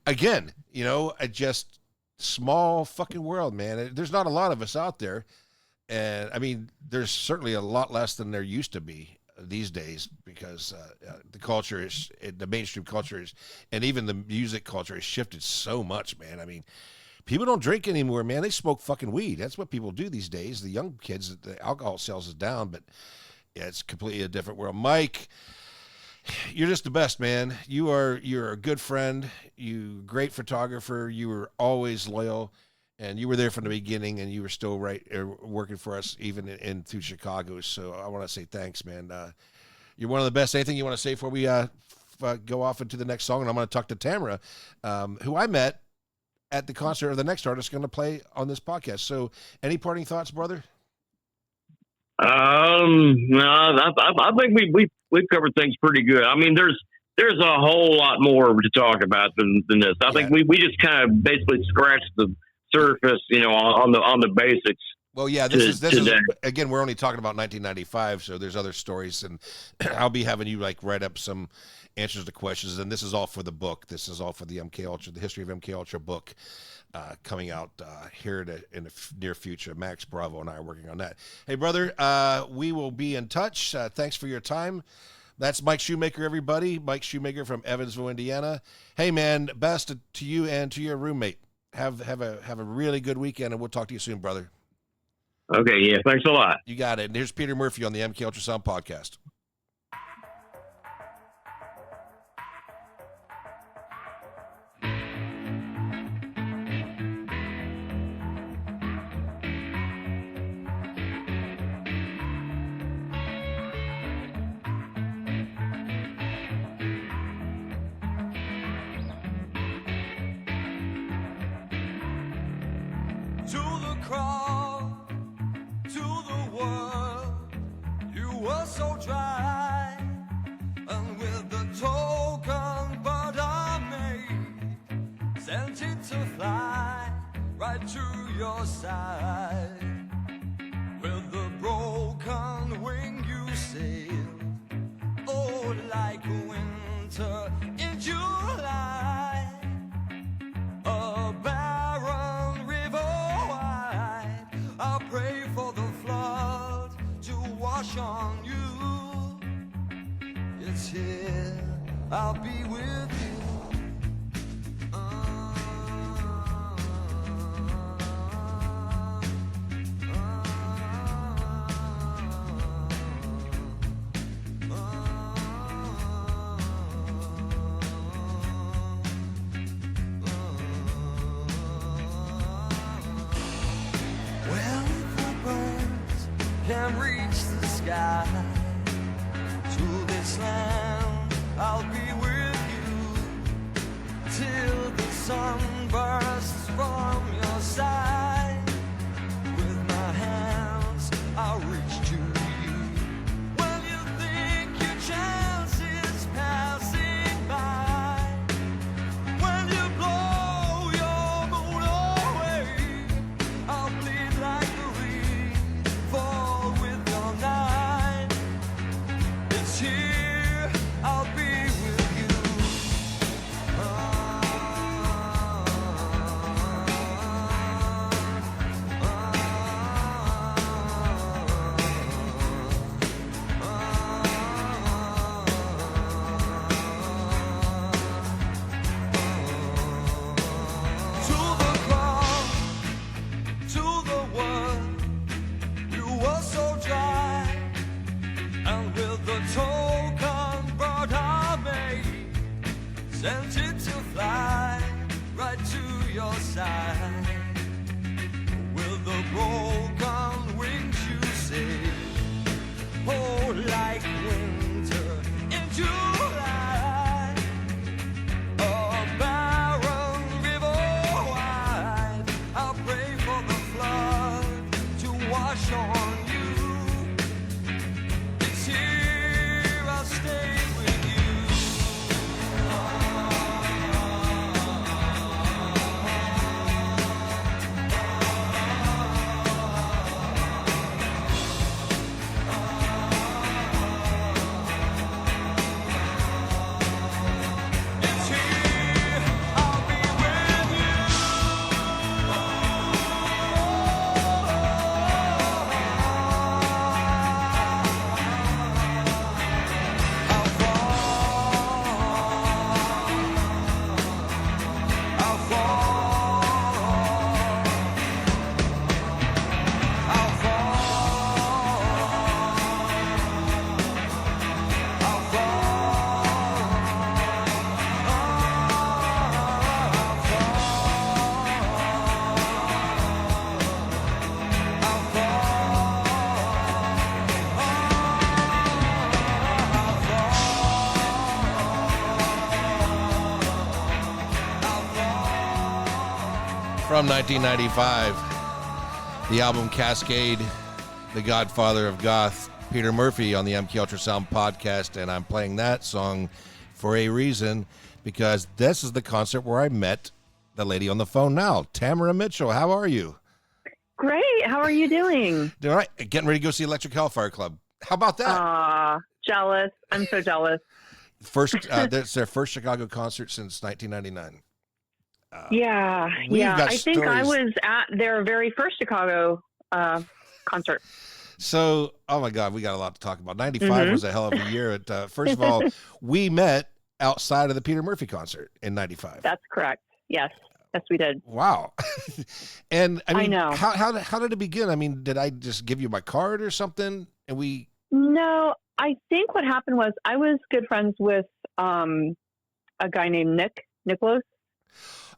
again, a just small fucking world, man. There's not a lot of us out there, and I mean, there's certainly a lot less than there used to be these days, because the culture is, the mainstream culture is, and even the music culture has shifted so much, man. I mean, people don't drink anymore, man. They smoke fucking weed. That's what people do these days. The young kids, the alcohol sales is down, but yeah, it's completely a different world. Mike, you're just the best, man. You're a good friend. You great photographer. You were always loyal, and you were there from the beginning, and you were still working for us even in through Chicago. So I want to say thanks, man. You're one of the best. Anything you want to say before we go off into the next song? And I'm going to talk to Tamara, who I met at the concert of the next artist going to play on this podcast. So any parting thoughts, brother? No, I think we've covered things pretty good. I mean, there's a whole lot more to talk about than this. I think we just kind of basically scratched the surface, on the basics. Well, yeah, this is again, we're only talking about 1995, so there's other stories, and I'll be having you write up some answers to questions, and this is all for the book. This is all for the MK Ultra, the History of MK Ultra book. Coming out here in the near future. Max Bravo and I are working on that. Hey, brother, we will be in touch. Thanks for your time. That's Mike Shoemaker, everybody. Mike Shoemaker from Evansville, Indiana. Hey, man, best to you and to your roommate. Have a really good weekend, and we'll talk to you soon, brother. Okay, yeah, thanks a lot. You got it. And here's Peter Murphy on the MK Ultra Sound Podcast. to the crowd, to the world. You were so dry, and with the token bird I made, sent it to fly right to your side. With the broken wing you sailed, oh, like winter in July. A barren river wide, I pray for the flood to wash on you. It's here, I'll be with you. Can reach the sky. To this land I'll be with you till the sun bursts from your side. With my hands I'll reach to you when you think your chance is passing by. When you blow your moon away, I'll bleed like the reed fall with your night. It's here, I'll be with you. To the crowd, to the world, you were so dry, and with the token bird I made, sent it to fly right to your side. With the broken wings you sail, oh, like winter in July. A barren river wide, I'll pray for the flood to wash on you. It's here, I'll stay with you. It's here, I'll be with you. I'll fall, I'll fall, I'll fall, I'll From 1995, the album Cascade, the godfather of goth, Peter Murphy on the MK Ultrasound podcast, and I'm playing that song for a reason, because this is the concert where I met the lady on the phone now, Tamara Mitchell. How are you? Great. How are you doing? Doing all right. Getting ready to go see Electric Hellfire Club. How about that? Jealous. I'm so jealous. That's their first Chicago concert since 1999. Yeah. I think I was at their very first Chicago concert. So, oh my God, we got a lot to talk about. 95 was a hell of a year. First of all, we met outside of the Peter Murphy concert in 95. That's correct. Yes, we did. Wow. And I mean, know. How did it begin? I mean, did I just give you my card or something? And we... No, I think what happened was I was good friends with a guy named Nicholas.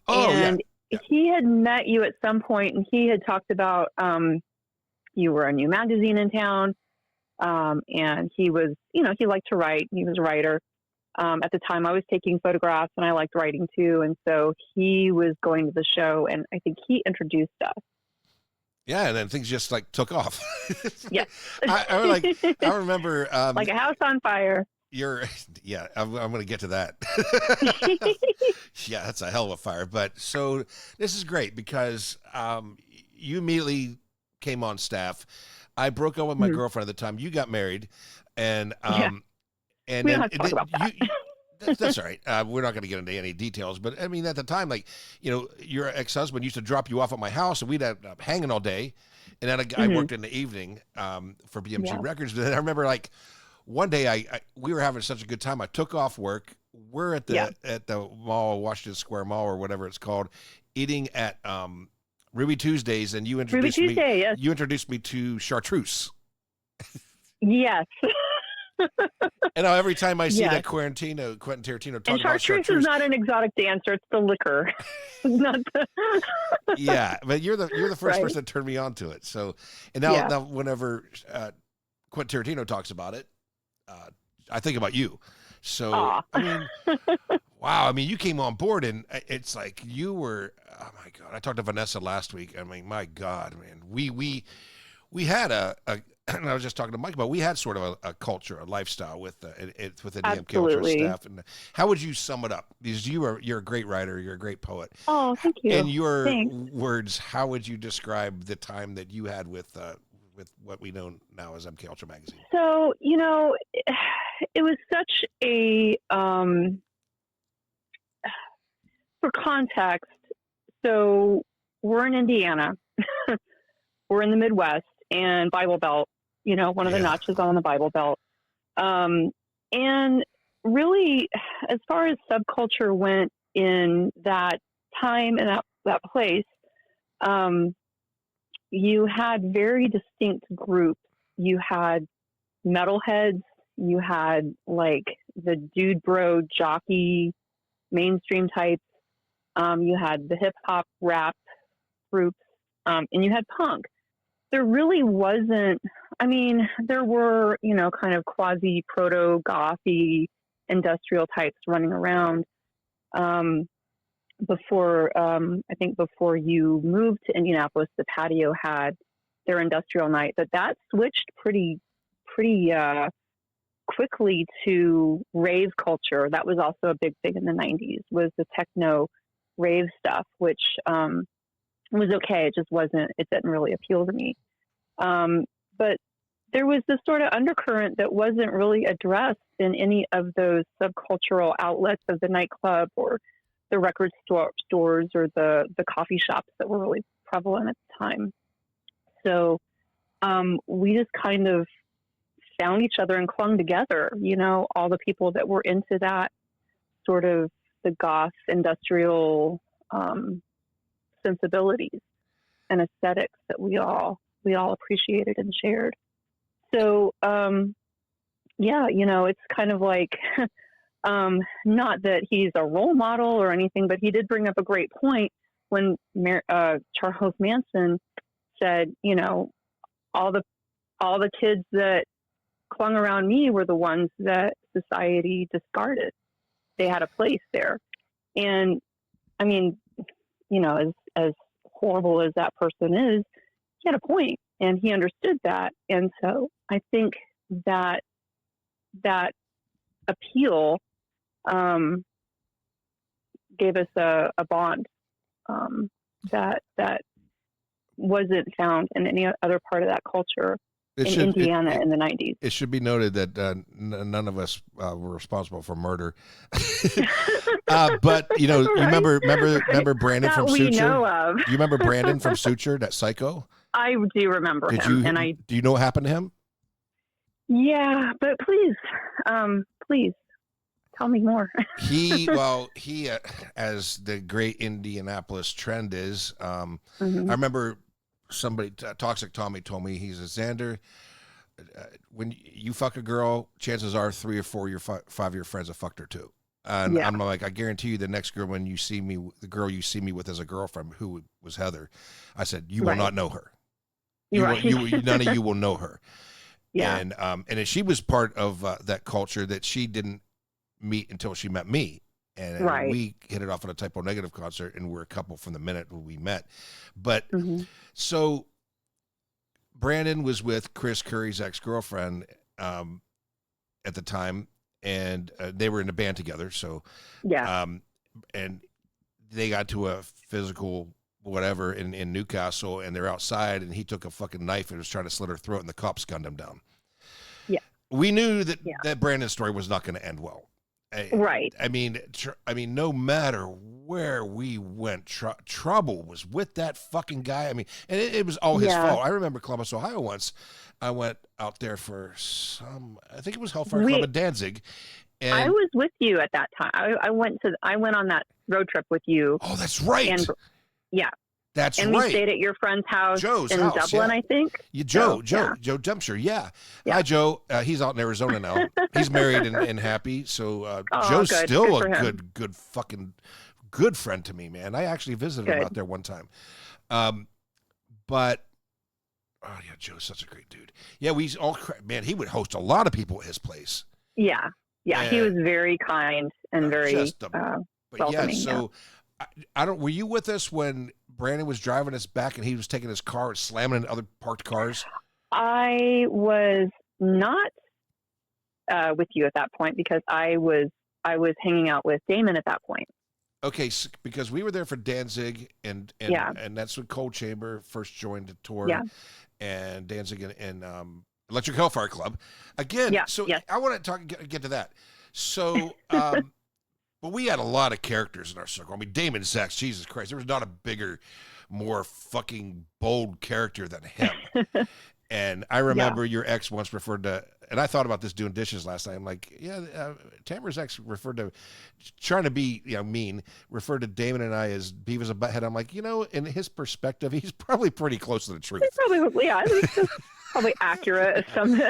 Oh, and he had met you at some point, and he had talked about you were a new magazine in town, and he was, he liked to write. He was a writer. At the time, I was taking photographs, and I liked writing too, and so he was going to the show, and I think he introduced us. Yeah, and then things just like took off. Yes. I remember like a house on fire. I'm going to get to that. Yeah, that's a hell of a fire. But so this is great because you immediately came on staff. I broke up with my girlfriend at the time. You got married, and and we don't have to talk about that. That's all right. We're not going to get into any details, but I mean, at the time, like, your ex-husband used to drop you off at my house, and we'd end up hanging all day. And then I worked in the evening for BMG Records. But then I remember, like, one day we were having such a good time. I took off work. We're at the mall, Washington Square Mall or whatever it's called, eating at Ruby Tuesdays, and you introduced me. Yes. You introduced me to chartreuse. Yes. And now every time I see that Quentin Tarantino talk about chartreuse is not an exotic dancer; it's the liquor. Not the yeah, but you're the first person to turn me on to it. So, and now whenever Quentin Tarantino talks about it, I think about you. So I mean, wow. I mean, you came on board, and it's like you were. Oh my God! I talked to Vanessa last week. I mean, my God, man, we had a and I was just talking to Mike about, we had sort of a culture, a lifestyle with the DMK Ultra staff. And how would you sum it up? Because you're a great writer, you're a great poet. Oh, thank you. In your words, how would you describe the time that you had with what we know now as MK Ultra magazine? So, it was such a for context. So we're in Indiana, we're in the Midwest and Bible Belt. One of the notches on the Bible Belt. And really, as far as subculture went in that time and that place, you had very distinct groups. You had metalheads, you had like the dude bro jockey mainstream types, you had the hip hop rap groups, and you had punk. There really wasn't, I mean, there were, kind of quasi proto gothy industrial types running around before you moved to Indianapolis, the Patio had their industrial night, but that switched pretty quickly to rave culture. That was also a big thing in the 90s, was the techno rave stuff, which was okay. It didn't really appeal to me. But there was this sort of undercurrent that wasn't really addressed in any of those subcultural outlets of the nightclub or the record stores or the coffee shops that were really prevalent at the time. So we just kind of found each other and clung together, all the people that were into that sort of the goth industrial sensibilities and aesthetics that we all appreciated and shared. So, it's kind of like, not that he's a role model or anything, but he did bring up a great point when Charles Manson said, all the kids that clung around me were the ones that society discarded. They had a place there. And I mean, as horrible as that person is, he had a point and he understood that. And so I think that appeal gave us a bond that wasn't found in any other part of that culture Indiana in the 90s. It should be noted that none of us were responsible for murder. But you remember Brandon from Suture? Know of. Do you remember Brandon from Suture, that psycho? I do remember him. Do you know what happened to him? Yeah, but please tell me more. He as the great Indianapolis trend is, I remember somebody, Toxic Tommy, told me, he's a Zander. When you fuck a girl, chances are 3 or 4 of your 5 of your friends have fucked her too. And I'm like, I guarantee you, the next girl the girl you see me with as a girlfriend, who was Heather, I said, you will not know her. None of you will know her. Yeah. And she was part of that culture that she didn't meet until she met me. And we hit it off at a Typo Negative concert, and we're a couple from the minute we met. But so Brandon was with Chris Curry's ex-girlfriend at the time, and they were in a band together. So, and they got to a physical whatever in Newcastle, and they're outside, and he took a fucking knife and was trying to slit her throat, and the cops gunned him down. Yeah, we knew that Brandon's story was not going to end well. Right. I mean, no matter where we went, trouble was with that fucking guy. I mean, and it was all his fault. I remember Columbus, Ohio once. I went out there for I think it was Hellfire Club in Danzig. And I was with you at that time. I went on that road trip with you. Oh, that's right. And, that's and right. And we stayed at your friend's house in Dublin, I think. Joe Dempster, Hi, Joe. He's out in Arizona now. He's married and happy. So Joe's still a good fucking good friend to me, man. I actually visited him out there one time. But Joe's such a great dude. Yeah, man, he would host a lot of people at his place. Yeah, he was very kind and very welcoming. So I don't. Were you with us when Brandon was driving us back and he was taking his car and slamming into other parked cars? I was not with you at that point because I was hanging out with Damon at that point. Okay, so, because we were there for Danzig and that's when Cold Chamber first joined the tour. Yeah. And Danzig and Electric Hellfire Club again. Yeah. So I want to get to that. So, but we had a lot of characters in our circle. I mean, Damon Sachs, Jesus Christ, there was not a bigger, more fucking bold character than him. And I remember your ex once referred to, and I thought about this doing dishes last night. I'm like, Tamara's ex referred to, trying to be mean, referred to Damon and I as Beavis and Butthead. I'm like, in his perspective, he's probably pretty close to the truth. It's probably accurate some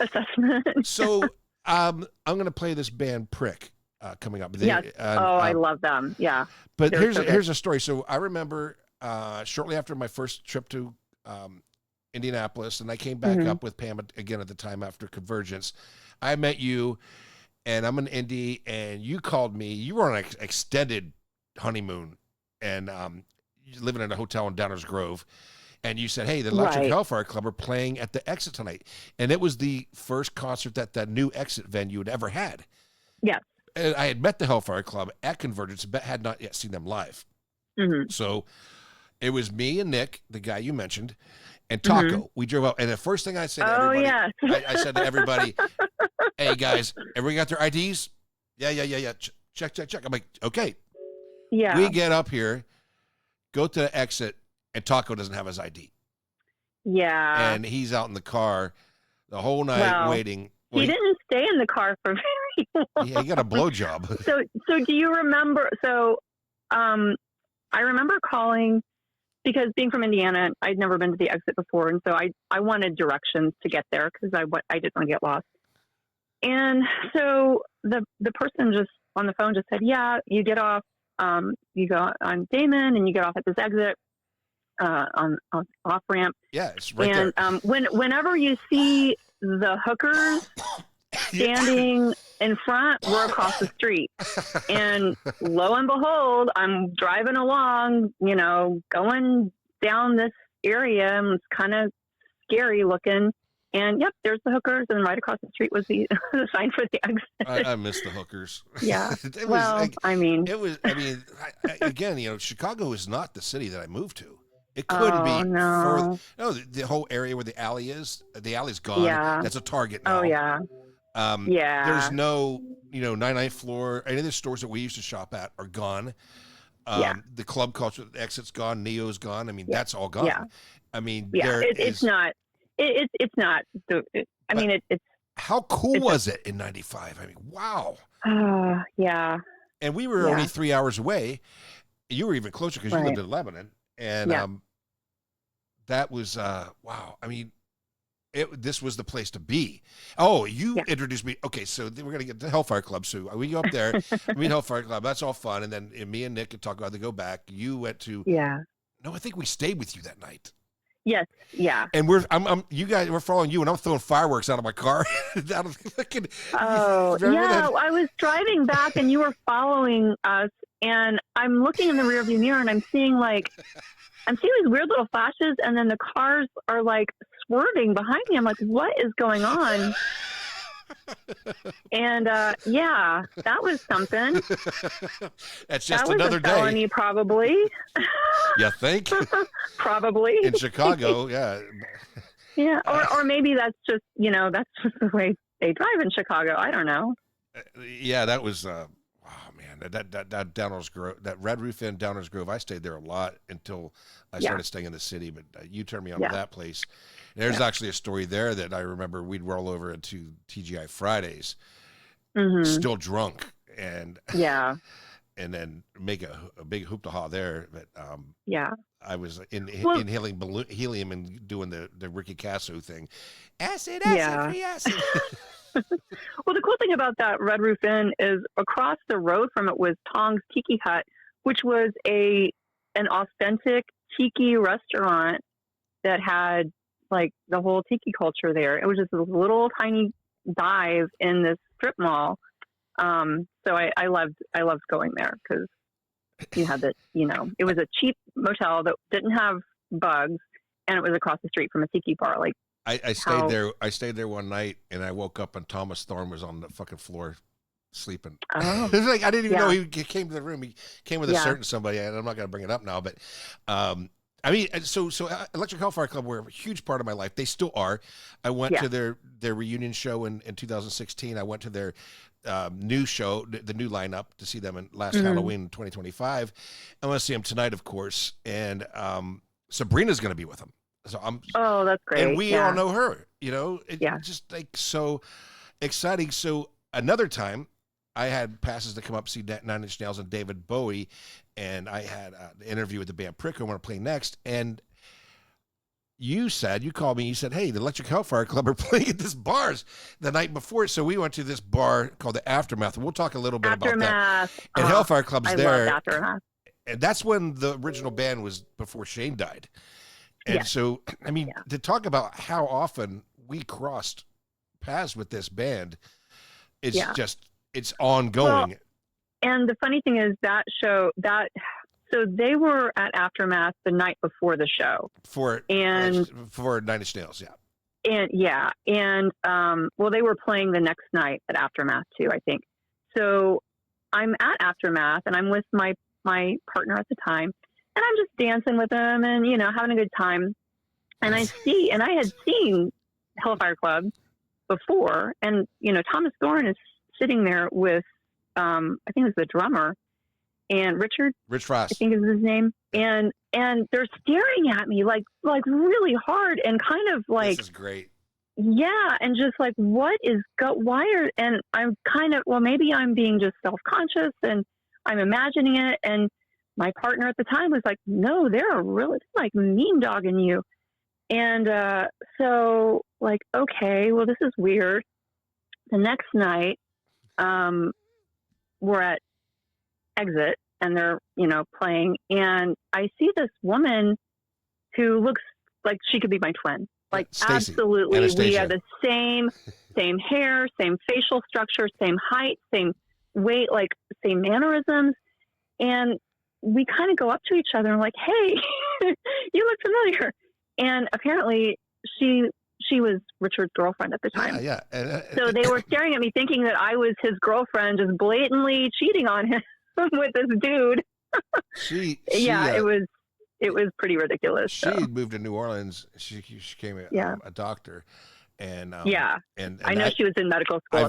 assessment. So I'm going to play this band Prick coming up. I love them. Yeah. But here's a story. So I remember shortly after my first trip to Indianapolis, and I came back up with Pam again at the time after Convergence. I met you, and I'm in Indy, and you called me. You were on an extended honeymoon, and living in a hotel in Downers Grove, and you said, "Hey, the Electric Hellfire Club are playing at the Exit tonight," and it was the first concert that new Exit venue had ever had. Yeah, and I had met the Hellfire Club at Convergence, but had not yet seen them live. So it was me and Nick, the guy you mentioned. And Taco, we drove up, and the first thing I said to everybody, I said to everybody, "Hey guys, everybody got their IDs? Yeah. Check. I'm like, okay. Yeah. We get up here, go to the Exit, and Taco doesn't have his ID. Yeah. And he's out in the car the whole night waiting. Well, he didn't stay in the car for very long. Yeah, he got a blowjob. So do you remember? So, I remember calling. Because being from Indiana, I'd never been to the Exit before, and so I wanted directions to get there because I didn't want to get lost. And so the person just on the phone just said, "Yeah, you get off, you go on Damon, and you get off at this exit on off ramp." Yeah, it's right there. And whenever you see the hookers standing in front, we're across the street. And lo and behold, I'm driving along, going down this area, and it's kind of scary looking. And yep, there's the hookers, and right across the street was the sign for the Exit. I miss the hookers. Yeah. Again, Chicago is not the city that I moved to. It couldn't be further. No, the whole area where the alley is, the alley's gone. Yeah. That's a Target now. Oh yeah. There's no, 99th floor. Any of the stores that we used to shop at are gone. The club culture, the Exit's gone. Neo's gone. I mean, that's all gone. Yeah. I mean, it's not. It's not. It's. How cool was it in '95? I mean, wow. Yeah. And we were only 3 hours away. You were even closer because you lived in Lebanon, and that was wow. I mean. This was the place to be. Oh, you introduced me. Okay, so we're going to get to Hellfire Club. So we go up there, meet Hellfire Club. That's all fun. And then me and Nick could talk about to go back. You went to. Yeah. No, I think we stayed with you that night. Yes. Yeah. And we're following you, and I'm throwing fireworks out of my car. Out of fucking. Oh, yeah. I was driving back, and you were following us, and I'm looking in the rearview mirror, and I'm seeing these weird little flashes, and then the cars are like swerving behind me. I'm like, what is going on? And yeah, that was something. That's just that was another a felony, day. Probably. You think? Probably. In Chicago, yeah. Yeah, or maybe that's just that's just the way they drive in Chicago. I don't know. Yeah, that was. Oh man, that Downers Grove, that Red Roof Inn, Downers Grove. I stayed there a lot until I started staying in the city. But you turned me on to that place. There's actually a story there that I remember. We'd roll over into TGI Fridays, still drunk, and and then make a big hoop-de-ha there. But I was inhaling helium and doing the Ricky Casso thing. Acid, free acid. Well, the cool thing about that Red Roof Inn is across the road from it was Tong's Tiki Hut, which was an authentic tiki restaurant that had like the whole tiki culture there. It was just a little tiny dive in this strip mall. So I loved going there because you had that, it was a cheap motel that didn't have bugs, and it was across the street from a tiki bar. Like I stayed there. I stayed there one night, and I woke up and Thomas Thorne was on the fucking floor sleeping. Oh. It was like I didn't even know he came to the room. He came with a certain somebody, and I'm not going to bring it up now, but I mean, so Electric Hellfire Club were a huge part of my life. They still are. I went to their reunion show in 2016. I went to their new show, the new lineup, to see them in last Halloween 2025. I want to see them tonight, of course. And Sabrina's going to be with them. So that's great. And we all know her. It's just like so exciting. So another time, I had passes to come up see Nine Inch Nails and David Bowie, and I had an interview with the band Prick. I want to play next, and you called me. You said, "Hey, the Electric Hellfire Club are playing at this bars the night before." So we went to this bar called the Aftermath, and we'll talk a little bit about that. And Hellfire Club's there, love Aftermath. And that's when the original band was before Shane died. And so, I mean, to talk about how often we crossed paths with this band, it's just. It's ongoing. Well, and the funny thing is that show so they were at Aftermath the night before the show for Nine Inch Nails. And well, they were playing the next night at Aftermath too, I think. So I'm at Aftermath and I'm with my partner at the time, and I'm just dancing with them and having a good time. And I had seen Hellfire Club before, and Thomas Thorne is sitting there with, I think it was the drummer, and Rich Frost, I think is his name. And they're staring at me like really hard and kind of like, this is great. Yeah. And just like, and I'm kind of, well, maybe I'm being just self-conscious and I'm imagining it. And my partner at the time was like, no, they're really like mean dogging you. And, so like, okay, well, this is weird. The next night, we're at Exit and they're, playing, and I see this woman who looks like she could be my twin. Like Stacey. Absolutely. Anastasia. We have the same hair, same facial structure, same height, same weight, like same mannerisms. And we kind of go up to each other and like, hey, you look familiar. And apparently she was Richard's girlfriend at the time. Yeah. So they were staring at me thinking that I was his girlfriend, just blatantly cheating on him with this dude. It was pretty ridiculous. She moved to New Orleans. She became a doctor. And and I know she was in medical school. I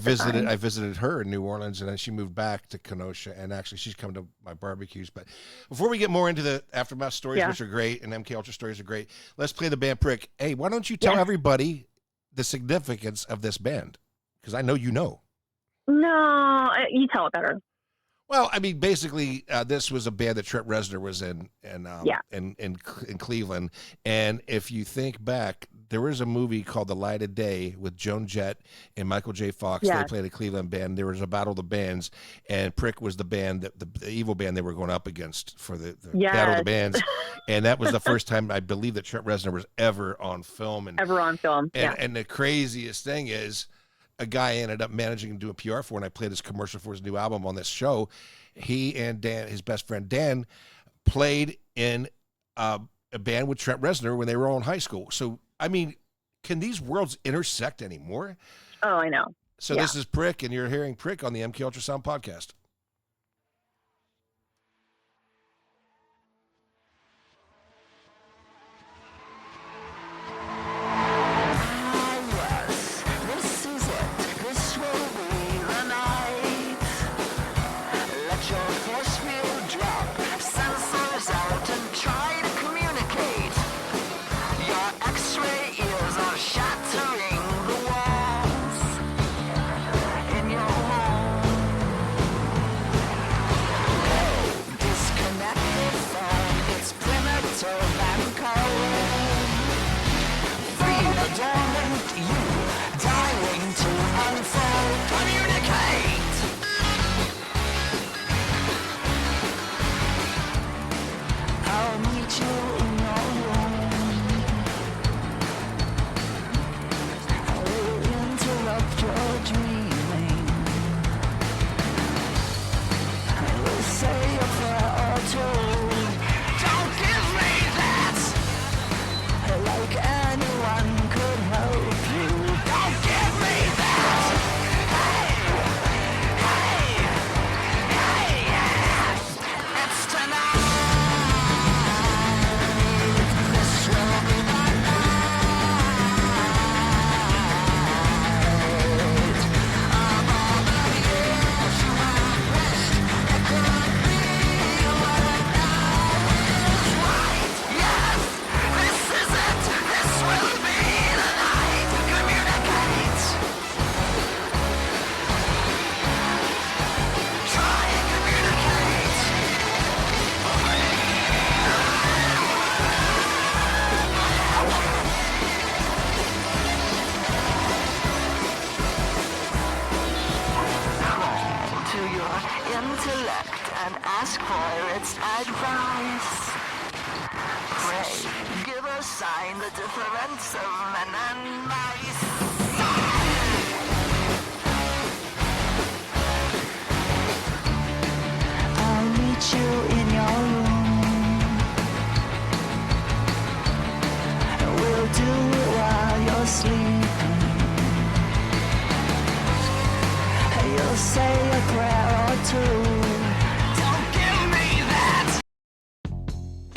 visited her in New Orleans, and then she moved back to Kenosha. And actually, she's come to my barbecues. But before we get more into the Aftermath stories, which are great, and MK Ultra stories are great, let's play the band Prick. Hey, why don't you tell everybody the significance of this band? Because I know you know. No, you tell it better. Well, I mean, basically, this was a band that Trent Reznor was in Cleveland. And if you think back, there was a movie called The Light of Day with Joan Jett and Michael J. Fox. They played a Cleveland band. There was a battle of the bands, and Prick was the band, the evil band they were going up against for the battle of the bands. And that was the first time, I believe, that Trent Reznor was ever on film. And the craziest thing is, a guy ended up managing to do a PR for, and I played his commercial for his new album on this show. He and Dan, his best friend Dan, played in a band with Trent Reznor when they were all in high school. So, I mean, can these worlds intersect anymore? Oh, I know. So this is Prick, and you're hearing Prick on the MK Ultrasound podcast.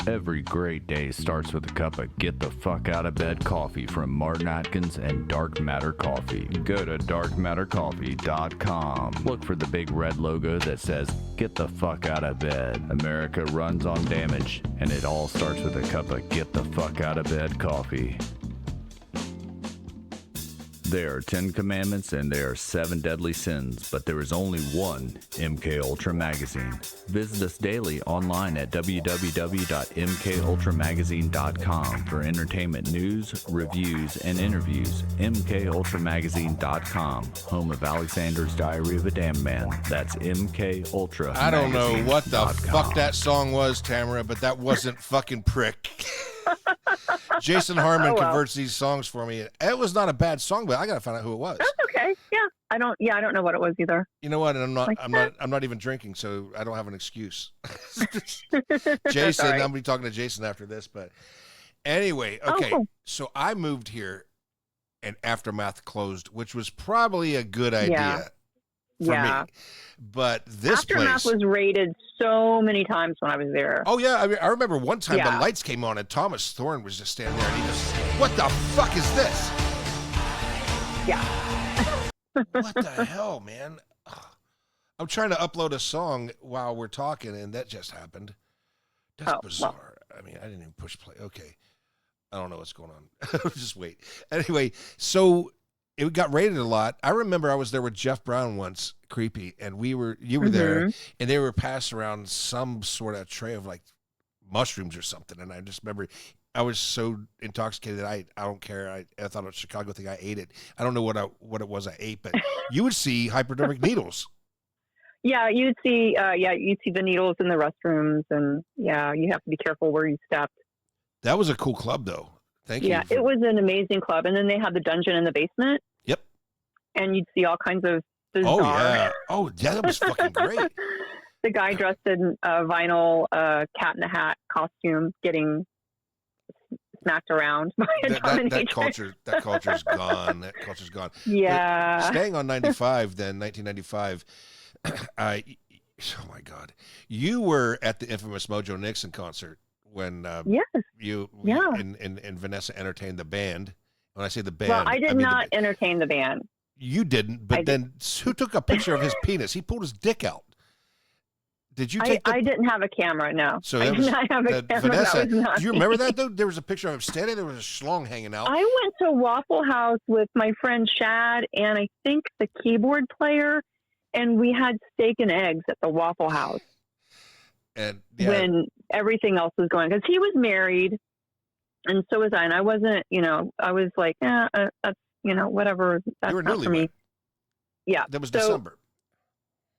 Every great day starts with a cup of get the fuck out of bed coffee from Martin Atkins and Dark Matter Coffee. Go to darkmattercoffee.com. Look for the big red logo that says get the fuck out of bed. America runs on damage, and it all starts with a cup of get the fuck out of bed coffee. There are 10 commandments and there are 7 deadly sins, but there is only one MK Ultra magazine. Visit us daily online at www.mkultramagazine.com for entertainment news, reviews, and interviews. mkultramagazine.com, home of Alexander's Diary of a Damned Man. That's MKUltra. I don't know what the fuck that song was, Tamara, but that wasn't fucking Prick. Jason Harmon converts these songs for me. It was not a bad song, but I gotta find out who it was. That's okay. Yeah, I don't know what it was either. You know what? And I'm not even drinking, so I don't have an excuse. Jason, I'm gonna be talking to Jason after this, but anyway, okay. Cool. So I moved here, and Aftermath closed, which was probably a good idea for me. But this Aftermath place was raided so many times when I was there. Oh yeah, I mean, I remember one time the lights came on and Thomas Thorne was just standing there, and he just, "What the fuck is this?" Yeah. What the hell, man? I'm trying to upload a song while we're talking, and that just happened. That's bizarre. Well. I mean, I didn't even push play. Okay, I don't know what's going on. Just wait. Anyway, so it got raided a lot. I remember I was there with Jeff Brown once, creepy, and you were there, and they were passing around some sort of tray of like mushrooms or something, and I just remember I was so intoxicated that I don't care. I thought it was a Chicago thing. I ate it. I don't know what it was I ate, but you would see hypodermic needles. Yeah, you'd see the needles in the restrooms, and you have to be careful where you stepped. That was a cool club, though. Thank you. Yeah, it was an amazing club. And then they had the dungeon in the basement. Yep. And you'd see all kinds of bizarre... Oh, yeah, that was fucking great. The guy dressed in a vinyl cat in a hat costume getting smacked around by a that culture's gone. That culture's gone. Yeah. But staying on 95, then 1995. Oh my God, you were at the infamous Mojo Nixon concert when you and Vanessa entertained the band. When I say the band, well, I did not entertain the band. You didn't, but then who took a picture of his penis? He pulled his dick out. Did you take? I didn't have a camera. No, so I did not have a camera. Vanessa, do you remember that though? There was a picture of him standing. There was a schlong hanging out. I went to Waffle House with my friend Chad and I think the keyboard player, and we had steak and eggs at the Waffle House. And when everything else was going, because he was married, and so was I, and I wasn't. I was like, that's whatever. That's not for me. Yeah, that was December.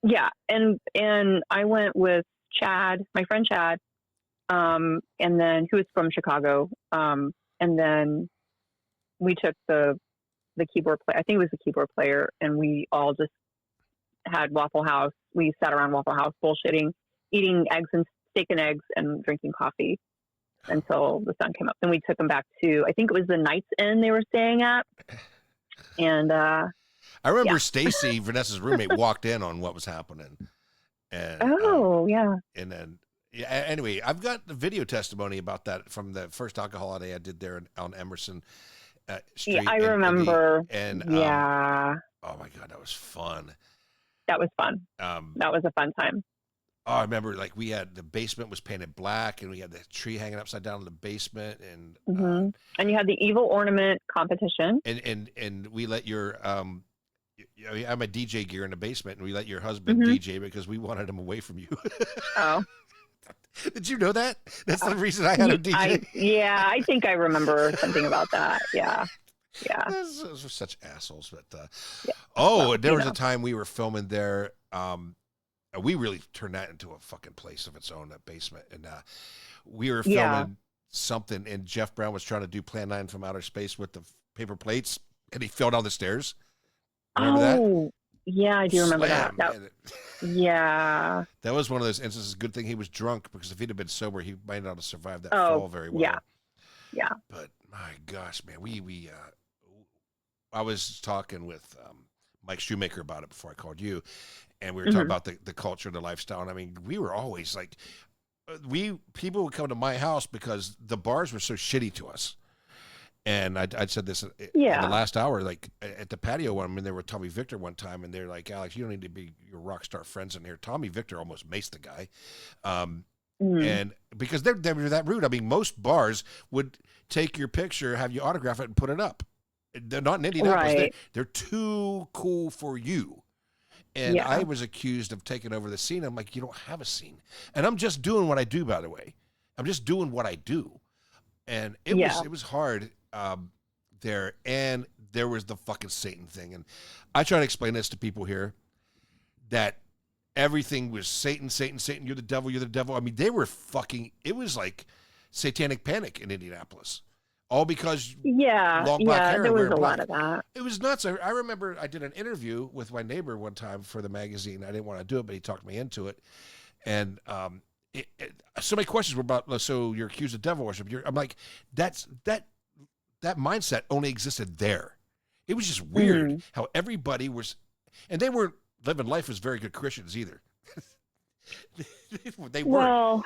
Yeah, and I went with Chad, my friend Chad, and then who was from Chicago, and then we took the keyboard player. I think it was the keyboard player, and we all just had Waffle House. We sat around Waffle House bullshitting, eating steak and eggs, and drinking coffee until the sun came up. Then we took them back to, I think it was the Knights Inn they were staying at, and. I remember Stacy, Vanessa's roommate, walked in on what was happening. And, And then, anyway, I've got the video testimony about that from the first alcohol holiday I did there on Emerson Street. Yeah, I remember. Oh my God, that was fun. That was fun. That was a fun time. Oh, I remember, like, we had the basement was painted black, and we had the tree hanging upside down in the basement, and and you had the evil ornament competition, and we let your I'm a DJ gear in the basement, and we let your husband DJ because we wanted him away from you. Oh. Did you know that? That's the reason I had him DJ. I think I remember something about that. Yeah. Those were such assholes. But there was a time we were filming there. We really turned that into a fucking place of its own, that basement. And we were filming something, and Jeff Brown was trying to do Plan 9 from Outer Space with the paper plates, and he fell down the stairs. Remember that? Yeah, I do remember that. Yeah. That was one of those instances. Good thing he was drunk, because if he'd have been sober, he might not have survived that fall very well. Yeah. But my gosh, man, I was talking with Mike Shoemaker about it before I called you, and we were talking about the culture, the lifestyle. And I mean, we were always like, people would come to my house because the bars were so shitty to us. And I'd said this in the last hour, like at the patio one. I mean, there were Tommy Victor one time, and they're like, Alex, you don't need to be your rock star friends in here. Tommy Victor almost maced the guy. And because they're that rude. I mean, most bars would take your picture, have you autograph it, and put it up. They're not in Indianapolis. Right. They're too cool for you. And I was accused of taking over the scene. I'm like, you don't have a scene. And I'm just doing what I do, by the way. I'm just doing what I do. And it was hard there. And there was the fucking Satan thing. And I try to explain this to people here, that everything was Satan, Satan, Satan. You're the devil. You're the devil. I mean, they were fucking, it was like satanic panic in Indianapolis. All because long black hair. There was a lot of that. It was nuts. I remember I did an interview with my neighbor one time for the magazine. I didn't want to do it, but he talked me into it. And so many questions were about, so you're accused of devil worship. I'm like, that mindset only existed there. It was just weird how everybody was, and they weren't living life as very good Christians either. They weren't. Well,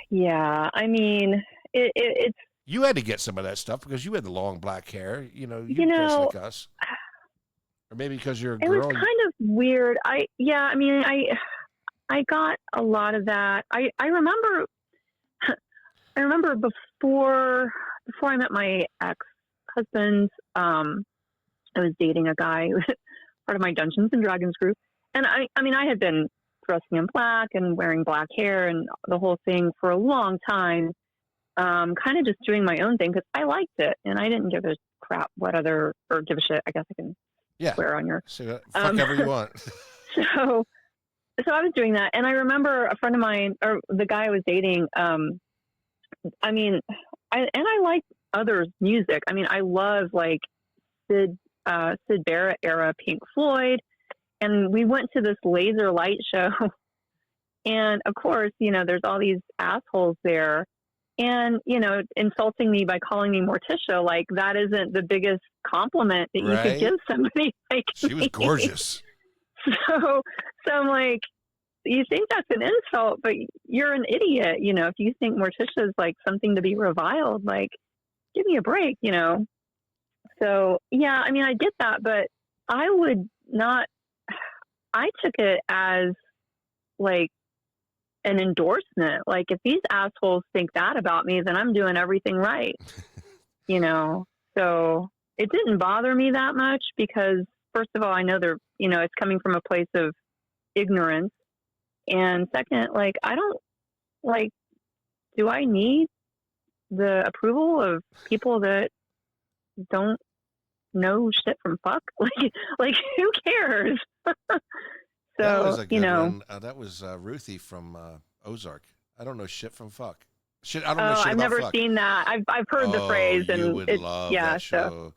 yeah. I mean, it's, you had to get some of that stuff because you had the long black hair, you dress like us. Or maybe because you're a girl. It was kind of weird. I got a lot of that. I remember before I met my ex-husband, I was dating a guy, part of my Dungeons and Dragons group. And I had been dressing in black and wearing black hair and the whole thing for a long time. Kind of just doing my own thing because I liked it and I didn't give a crap or give a shit. I guess I can swear on your. So fuck whatever you want. So I was doing that, and I remember a friend of mine, or the guy I was dating. I like others' music. I mean, I love like Sid Barrett era Pink Floyd, and we went to this laser light show, and of course, there's all these assholes there. And, insulting me by calling me Morticia, like that isn't the biggest compliment that you could give somebody like She was gorgeous. So I'm like, you think that's an insult, but you're an idiot. If you think Morticia is like something to be reviled, like give me a break, So yeah, I mean, I get that, but I took it as like an endorsement. Like if these assholes think that about me, then I'm doing everything right, So it didn't bother me that much because first of all, I know they're, it's coming from a place of ignorance. And second, like, I don't like, do I need the approval of people that don't know shit from fuck? Like who cares? So, that was a good one. That was Ruthie from Ozark. I don't know shit from fuck. Shit, I don't know shit I've about never fuck. seen that. I've heard the phrase, and you would love that show.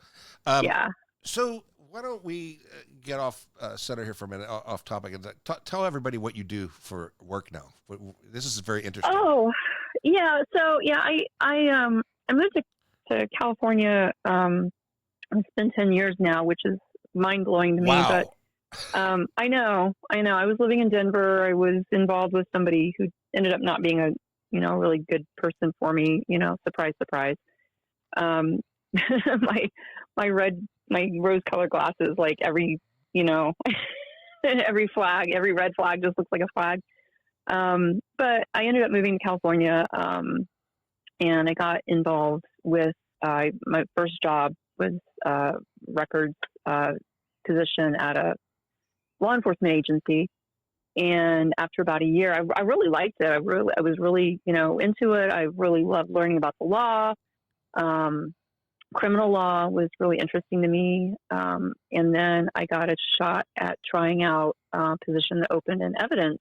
Yeah. So why don't we get off center here for a minute, off topic, and tell everybody what you do for work now. This is very interesting. Oh, yeah. So yeah, I moved to California. It's been 10 years now, which is mind blowing to me. Wow. But I know. I was living in Denver. I was involved with somebody who ended up not being a really good person for me. Surprise, surprise. My rose-colored glasses, like every every flag, every red flag just looks like a flag. But I ended up moving to California, and I got involved with my first job was records position at a law enforcement agency. And after about a year, I really liked it. I was really into it. I really loved learning about the law. Criminal law was really interesting to me. And then I got a shot at trying out a position that opened in evidence.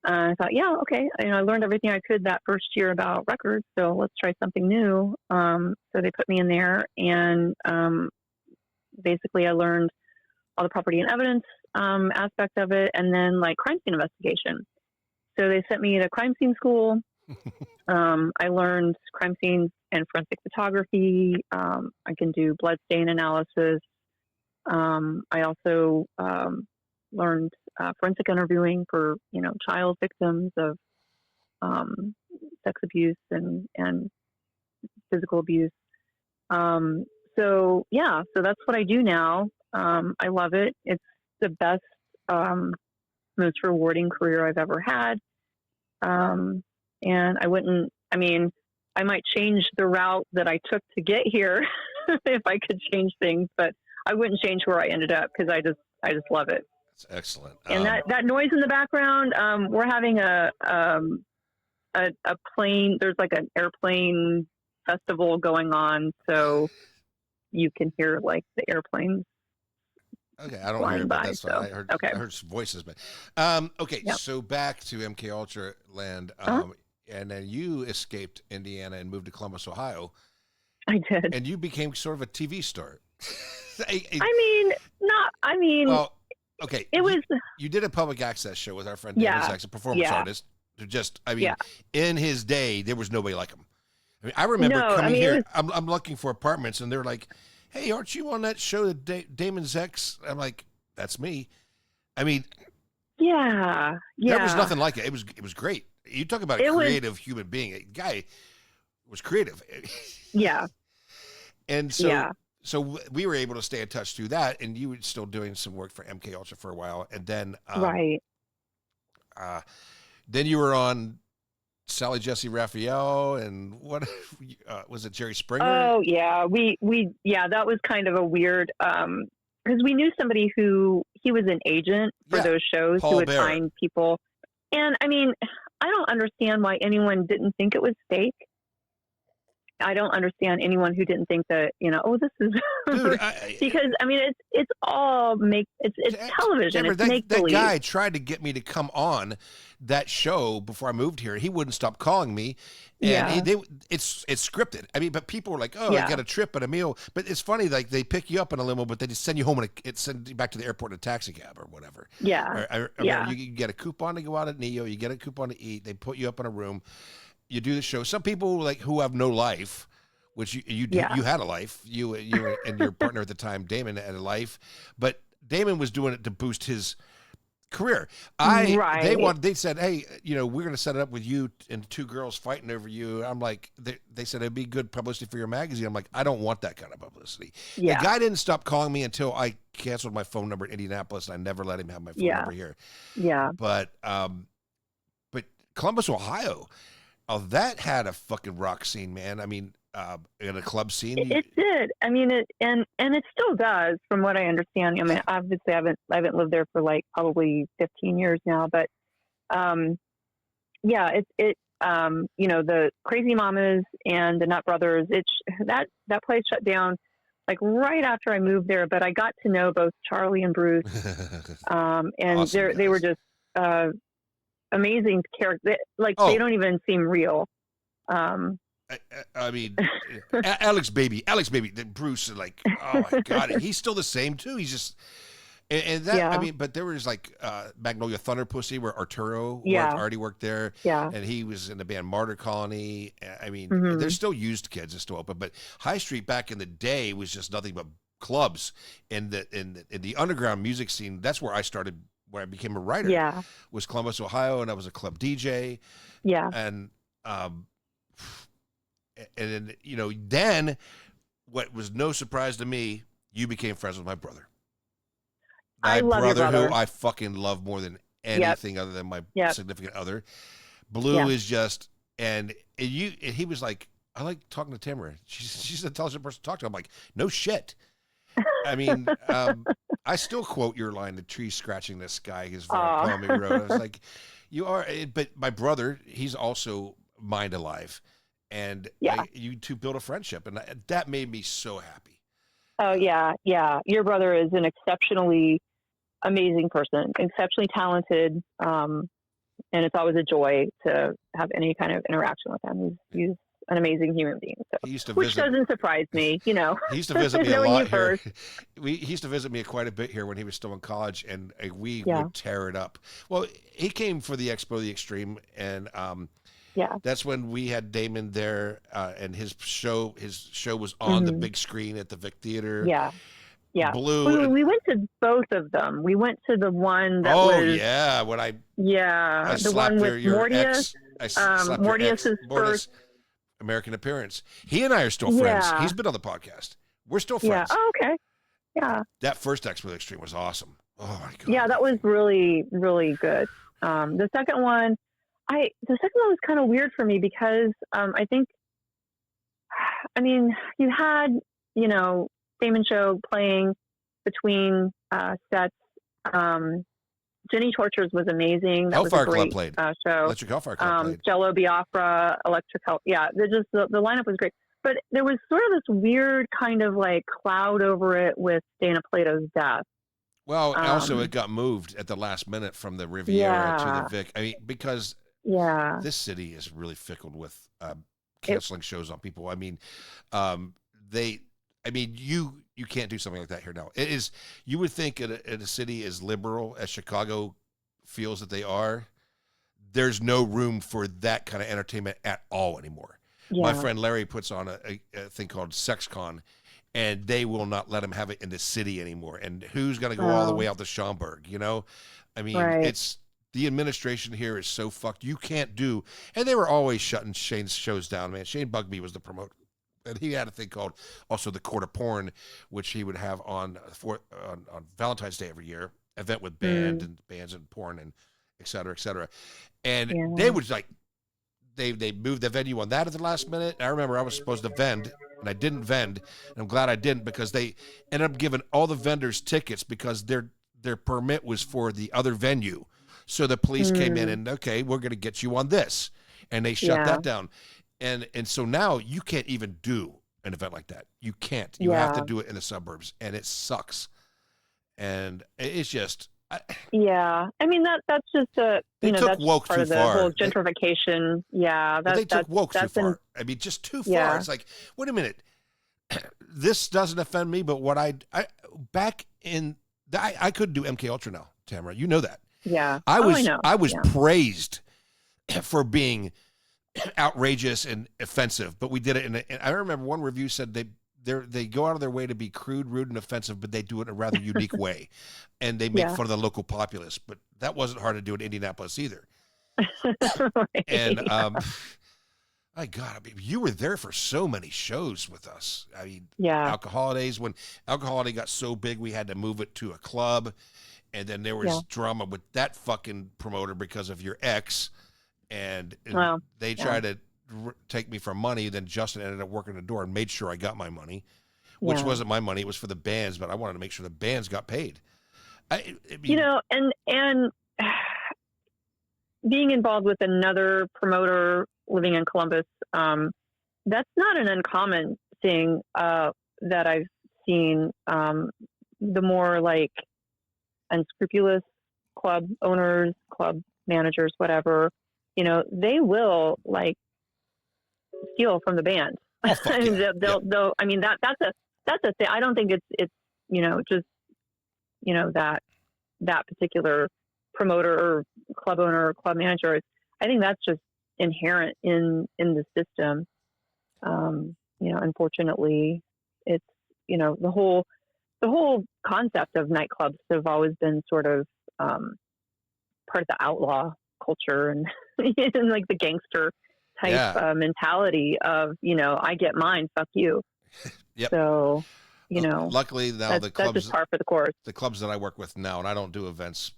I thought, yeah, okay. I learned everything I could that first year about records, so let's try something new. So they put me in there, and basically I learned all the property and evidence aspect of it, and then like crime scene investigation. So they sent me to crime scene school. I learned crime scenes and forensic photography. I can do blood stain analysis. I also learned forensic interviewing for child victims of sex abuse and physical abuse. So that's what I do now. I love it. It's the best, most rewarding career I've ever had. And I might change the route that I took to get here if I could change things, but I wouldn't change where I ended up because I just love it. That's excellent. And that noise in the background, we're having a plane. There's like an airplane festival going on, so you can hear like the airplanes. Okay, I don't hear, but that's fine. I heard some voices, but okay. Yep. So back to MK Ultra land, and then you escaped Indiana and moved to Columbus, Ohio. I did, and you became sort of a TV star. Well, okay. It was. You did a public access show with our friend David Sachs, a performance artist. In his day, there was nobody like him. I remember coming here. I'm looking for apartments, and they're like, "Hey, aren't you on that show, Damon Zex?" I'm like, "That's me." Yeah. There was nothing like it. It was great. You talk about a creative human being. A guy was creative. Yeah. And so we were able to stay in touch through that, and you were still doing some work for MK Ultra for a while, and then right. Then you were on Sally Jesse Raphael, and what was it, Jerry Springer? Oh yeah, we that was kind of a weird because we knew somebody he was an agent for those shows Paul who would Bear. find people, and I don't understand why anyone didn't think it was fake. I don't understand anyone who didn't think that this is Dude, because it's all it's television. Tamara, It's make that believe. guy tried to get me to come on that show before I moved here. He wouldn't stop calling me, and it's scripted. But people were like, "Oh, I got a trip and a meal." But it's funny, like they pick you up in a limo, but they just send you home send you back to the airport in a taxi cab or whatever. Yeah, You get a coupon to go out at Neo. You get a coupon to eat. They put you up in a room. you do the show. Some people like who have no life, which you had a life. You and your partner at the time, Damon, had a life, but Damon was doing it to boost his career. They said, hey, we're going to set it up with you and two girls fighting over you. I'm like, they said it'd be good publicity for your magazine. I'm like, I don't want that kind of publicity. Yeah. The guy didn't stop calling me until I canceled my phone number in Indianapolis, and I never let him have my phone number here. Yeah. But Columbus, Ohio, that had a fucking rock scene, man. I mean, in a club scene. It did. I mean, and it still does, from what I understand. I mean, obviously, I haven't lived there for like probably 15 years now, but the Crazy Mamas and the Nut Brothers. That place shut down like right after I moved there. But I got to know both Charlie and Bruce, and awesome, they were just amazing characters. Like they don't even seem real. I mean, Alex Baby, Bruce, like, oh my God, he's still the same too. He's just, and that, I mean, but there was like Magnolia Thunder Pussy, where Arturo already worked there, and he was in the band Martyr Colony. I mean, there's still used kids, it's still open, but High Street back in the day was just nothing but clubs. In the underground music scene, that's where I started, where I became a writer. Yeah, was Columbus, Ohio, and I was a club DJ. Yeah, and then, then what was no surprise to me, you became friends with my brother. I love your brother. Who I fucking love more than anything other than my significant other. Blue is just, and he was like, I like talking to Tamara. She's an intelligent person to talk to. I'm like, no shit. I mean, I still quote your line, the tree scratching the sky is Plumbing Road. I was like, you are, but my brother, he's also mind alive. And you two built a friendship, and that made me so happy. Oh, yeah. Your brother is an exceptionally amazing person, exceptionally talented, and it's always a joy to have any kind of interaction with him. He's an amazing human being, which doesn't surprise me, He used to visit me a lot here. He used to visit me quite a bit here when he was still in college, and we would tear it up. Well, he came for the Expo the Extreme, and that's when we had Damon there, and his show was on the big screen at the Vic Theater. Yeah. Blue. We went to both of them. We went to the one that was. When I the one with Mortius. Mortius's first American appearance. He and I are still friends. He's been on the podcast. We're still friends. Yeah. Oh, okay. Yeah. That first Expo the Extreme was awesome. Oh my God. Yeah, that was really, really good. The second one was kind of weird for me because I think, you had, Damon Show playing between sets. Jenny Tortures was amazing. That Hellfire was a great Club played. Show. Electric Hellfire Club played. Jello Biafra, Electric Hell. Yeah, the lineup was great. But there was sort of this weird kind of like cloud over it with Dana Plato's death. Well, also it got moved at the last minute from the Riviera to the Vic. I mean, because this city is really fickle with canceling shows on people. I mean, you can't do something like that here now. It is, you would think in a city as liberal as Chicago feels that they are, there's no room for that kind of entertainment at all anymore. Yeah. My friend Larry puts on a thing called SexCon, and they will not let him have it in the city anymore. And who's going to go all the way out to Schaumburg, I mean, it's, the administration here is so fucked. You can't do, and they were always shutting Shane's shows down, man. Shane Bugby was the promoter. And he had a thing called also the Court of Porn, which he would have on Valentine's Day every year, event with bands and porn and et cetera, et cetera. And they would they moved the venue on that at the last minute. I remember I was supposed to vend, and I didn't vend, and I'm glad I didn't, because they ended up giving all the vendors tickets because their permit was for the other venue. So the police came in and, okay, we're going to get you on this. And they shut that down. And so now you can't even do an event like that. You can't. You have to do it in the suburbs, and it sucks. And it's just. I mean, that's just that's woke part of the whole gentrification. They took woke too far. I mean, just too far. It's like, wait a minute. This doesn't offend me, but what I couldn't do MK Ultra now, Tamara. You know that. Yeah. I was praised for being outrageous and offensive, but we did it and I remember one review said they go out of their way to be crude, rude, and offensive, but they do it in a rather unique way, and they make fun of the local populace. But that wasn't hard to do in Indianapolis either. Right. And my God, I mean, you were there for so many shows with us. I mean, Alcoholidays, when Alcoholiday got so big, we had to move it to a club, and then there was drama with that fucking promoter because of your ex. And they tried to take me for money. Then Justin ended up working the door and made sure I got my money, which wasn't my money. It was for the bands, but I wanted to make sure the bands got paid. I mean, and being involved with another promoter living in Columbus, that's not an uncommon thing that I've seen. The more like unscrupulous club owners, club managers, whatever, they will like steal from the band. Oh, they'll. I mean, that's a thing. I don't think it's just that particular promoter or club owner or club manager. I think that's just inherent in the system. Unfortunately, it's the whole concept of nightclubs have always been sort of part of the outlaw culture and, and like the gangster type mentality of, I get mine, fuck you. Yep. So, luckily now the clubs, that's just par for the course. The clubs that I work with now, and I don't do events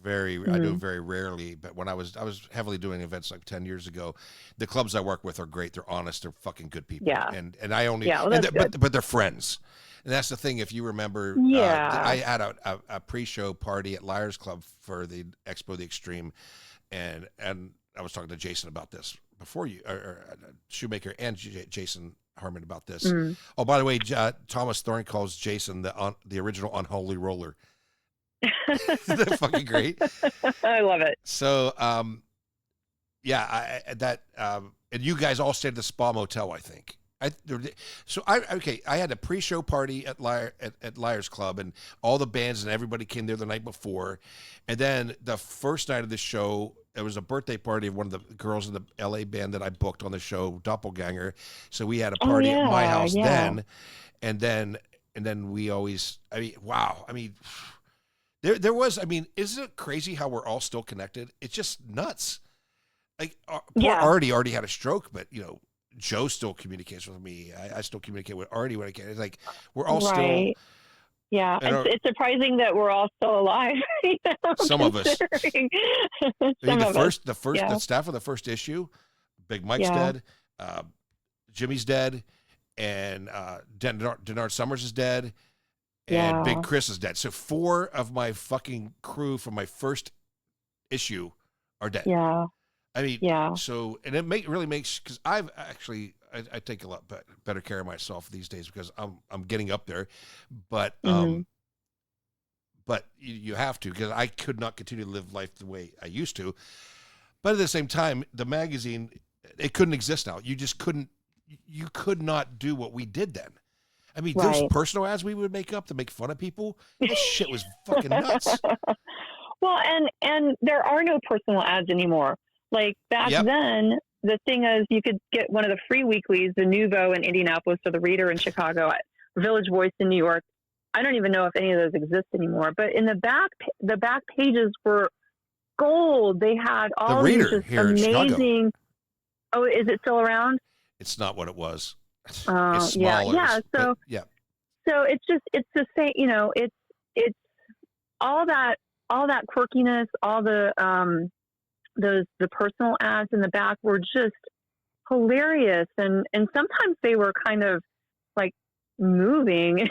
I do very rarely, but when I was heavily doing events like 10 years ago, the clubs I work with are great. They're honest. They're fucking good people. Yeah. And I only, but they're friends. And that's the thing. If you remember, I had a pre-show party at Liars Club for the Expo the Extreme. And I was talking to Jason about this before you, or Shoemaker and Jason Harmon about this. Oh, by the way, Thomas Thorne calls Jason the original Unholy Roller. Isn't that fucking great? I love it. So, and you guys all stayed at the Spa Motel, I think. I had a pre-show party at Liars Club, and all the bands and everybody came there the night before, and then the first night of the show, it was a birthday party of one of the girls in the LA band that I booked on the show, Doppelganger. So we had a party at my house then, and then we always. I mean, wow. I mean. There was, I mean, isn't it crazy how we're all still connected? It's just nuts. Like, poor Artie had a stroke, but, Joe still communicates with me. I still communicate with Artie when I can. It's like, we're all still. Yeah, it's surprising that we're all still alive. Some of us. The staff of the first issue, Big Mike's dead, Jimmy's dead, and Denard Summers is dead. And Big Chris is dead. So 4 of my fucking crew from my first issue are dead. Yeah. I mean, so, and it really makes, because I've actually, I take a lot better care of myself these days because I'm getting up there. But, but you have to, because I could not continue to live life the way I used to. But at the same time, the magazine, it couldn't exist now. You could not do what we did then. I mean, those personal ads we would make up to make fun of people, that shit was fucking nuts. Well, and there are no personal ads anymore. Like back then, the thing is you could get one of the free weeklies, the Nouveau in Indianapolis or the Reader in Chicago, Village Voice in New York. I don't even know if any of those exist anymore. But in the back pages were gold. They had all these just amazing. Oh, is it still around? It's not what it was. It's smaller. So it's the same. It's all that quirkiness, all the personal ads in the back were just hilarious, and sometimes they were kind of like moving,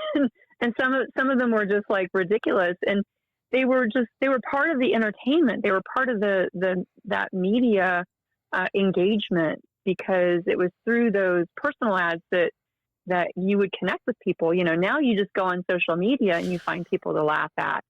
and some of them were just like ridiculous, and they were part of the entertainment. They were part of that media engagement. Because it was through those personal ads that you would connect with people. Now you just go on social media and you find people to laugh at.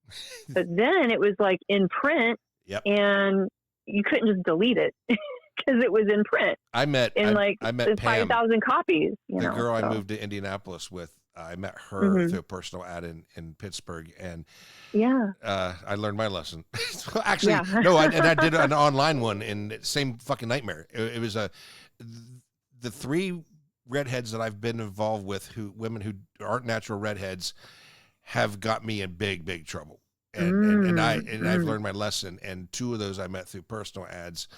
But then it was like in print, and you couldn't just delete it because it was in print. I met Pam, 5,000 copies. The girl I moved to Indianapolis with. I met her through a personal ad in Pittsburgh, and I learned my lesson. Actually, no, I did an online one in same fucking nightmare. It was the three redheads that I've been involved with, women who aren't natural redheads, have got me in big trouble. And I've learned my lesson. And two of those I met through personal ads.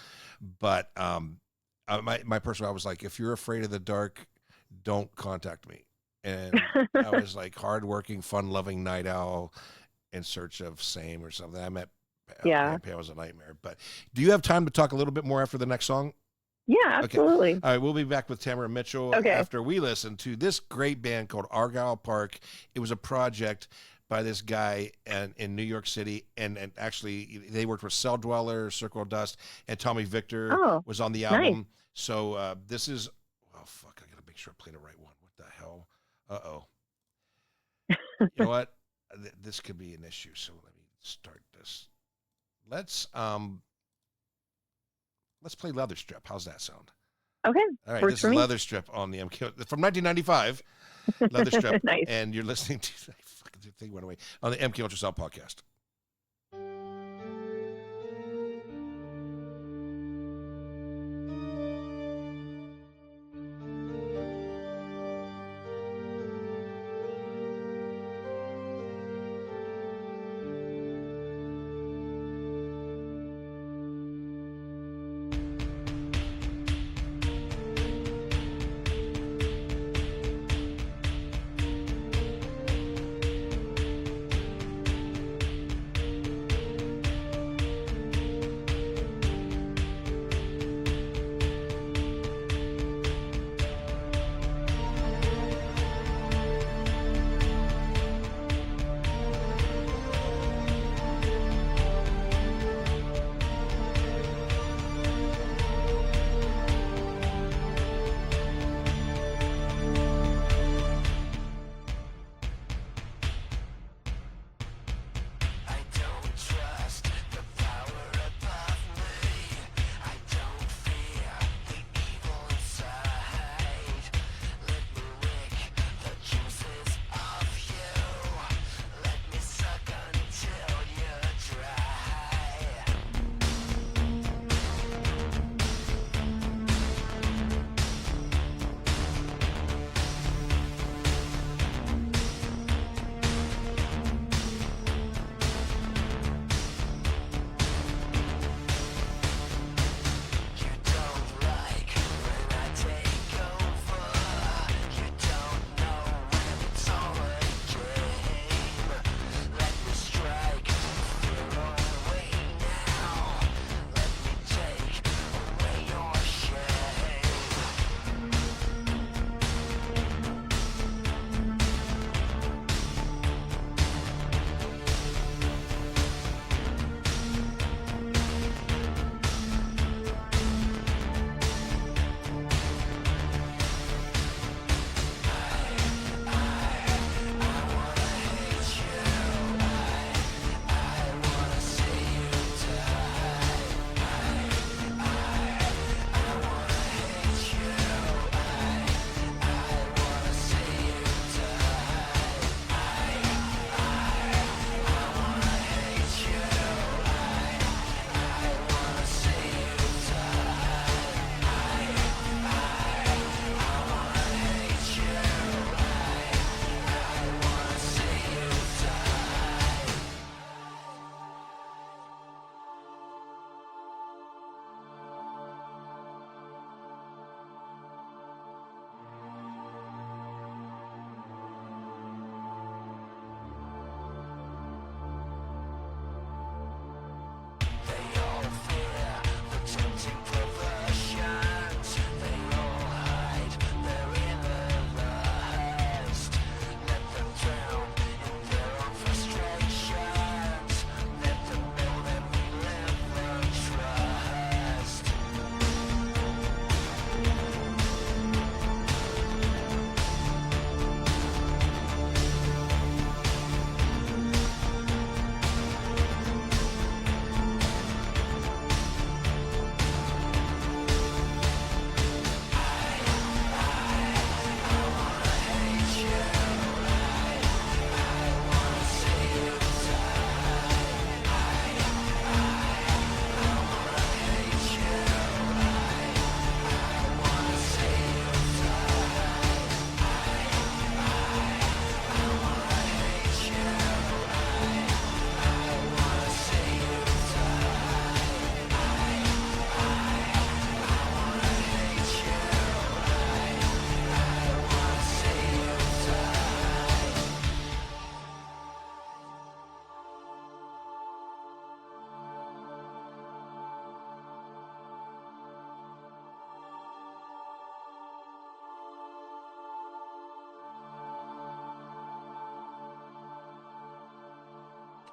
But my personal, I was like, if you're afraid of the dark, don't contact me. And I was like hardworking, fun-loving night owl in search of same or something. I met Pale was a nightmare. But do you have time to talk a little bit more after the next song? Yeah, absolutely. Okay. All right, we'll be back with Tamara Mitchell after we listen to this great band called Argyle Park. It was a project by this guy in New York City, and actually they worked with Cell Dweller, Circle of Dust, and Tommy Victor was on the album. Nice. So this is, I gotta make sure I play the right one. What the hell? You know what? This could be an issue. So let me start this. Let's play Leather Strip. How's that sound? Okay. All right. This is Leather Strip on the MK from 1995. Leather Strip. Nice. And you're listening to the thing went away on the MK Ultrasound podcast.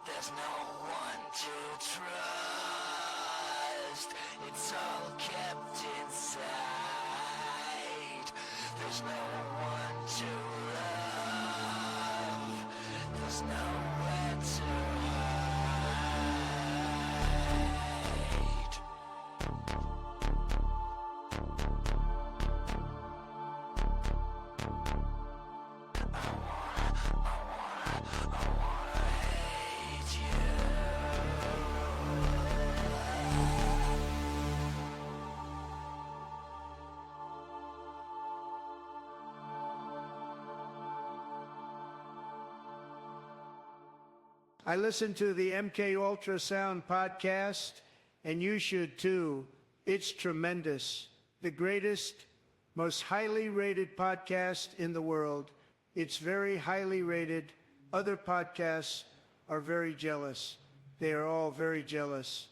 There's no one to trust. It's all kept inside. There's no one to love. There's nowhere to hide. I wanna hate you. I listen to the MK Ultrasound podcast, and you should too. It's tremendous. The greatest, most highly rated podcast in the world. It's very highly rated. Other podcasts are very jealous. They are all very jealous.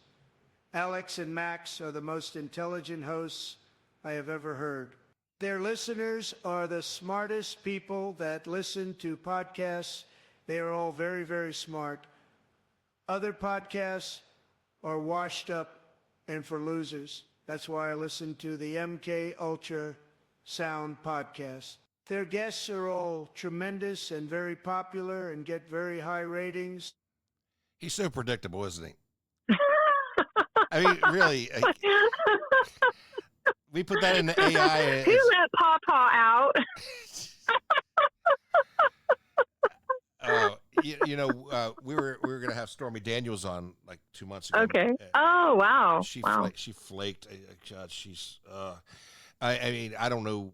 Alex and Max are the most intelligent hosts I have ever heard. Their listeners are the smartest people that listen to podcasts. They are all very, very smart. Other podcasts are washed up and for losers. That's why I listen to the MK Ultra Sound podcast. Their guests are all tremendous and very popular and get very high ratings. He's so predictable, isn't he? I mean, really. We put that in the AI. Who let Pawpaw out? We were going to have Stormy Daniels on like 2 months ago. Okay. Oh, wow. She wow. She flaked. God, she's. I mean, I don't know.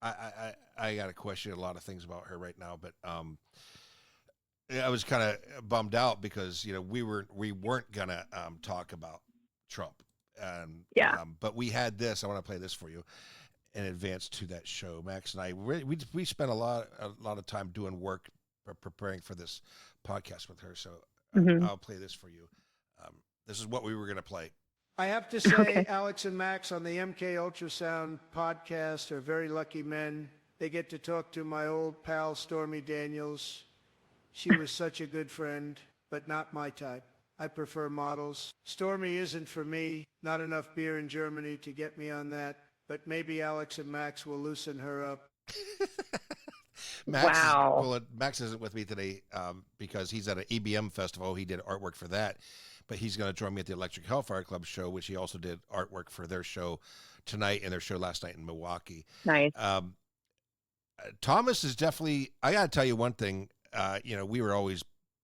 I got to question a lot of things about her right now, but I was kind of bummed out because we weren't gonna talk about Trump, and but we had this. I want to play this for you in advance to that show. Max and I we spent a lot of time doing work preparing for this podcast with her. So I'll play this for you. This is what we were gonna play. I have to say, Alex and Max on the MK Ultrasound podcast are very lucky men. They get to talk to my old pal, Stormy Daniels. She was such a good friend, but not my type. I prefer models. Stormy isn't for me. Not enough beer in Germany to get me on that. But maybe Alex and Max will loosen her up. Max isn't with me today because he's at an EBM festival. He did artwork for that. But he's going to join me at the Electric Hellfire Club show, which he also did artwork for their show tonight and their show last night in Milwaukee. Nice. Thomas is definitely, I got to tell you one thing, we were always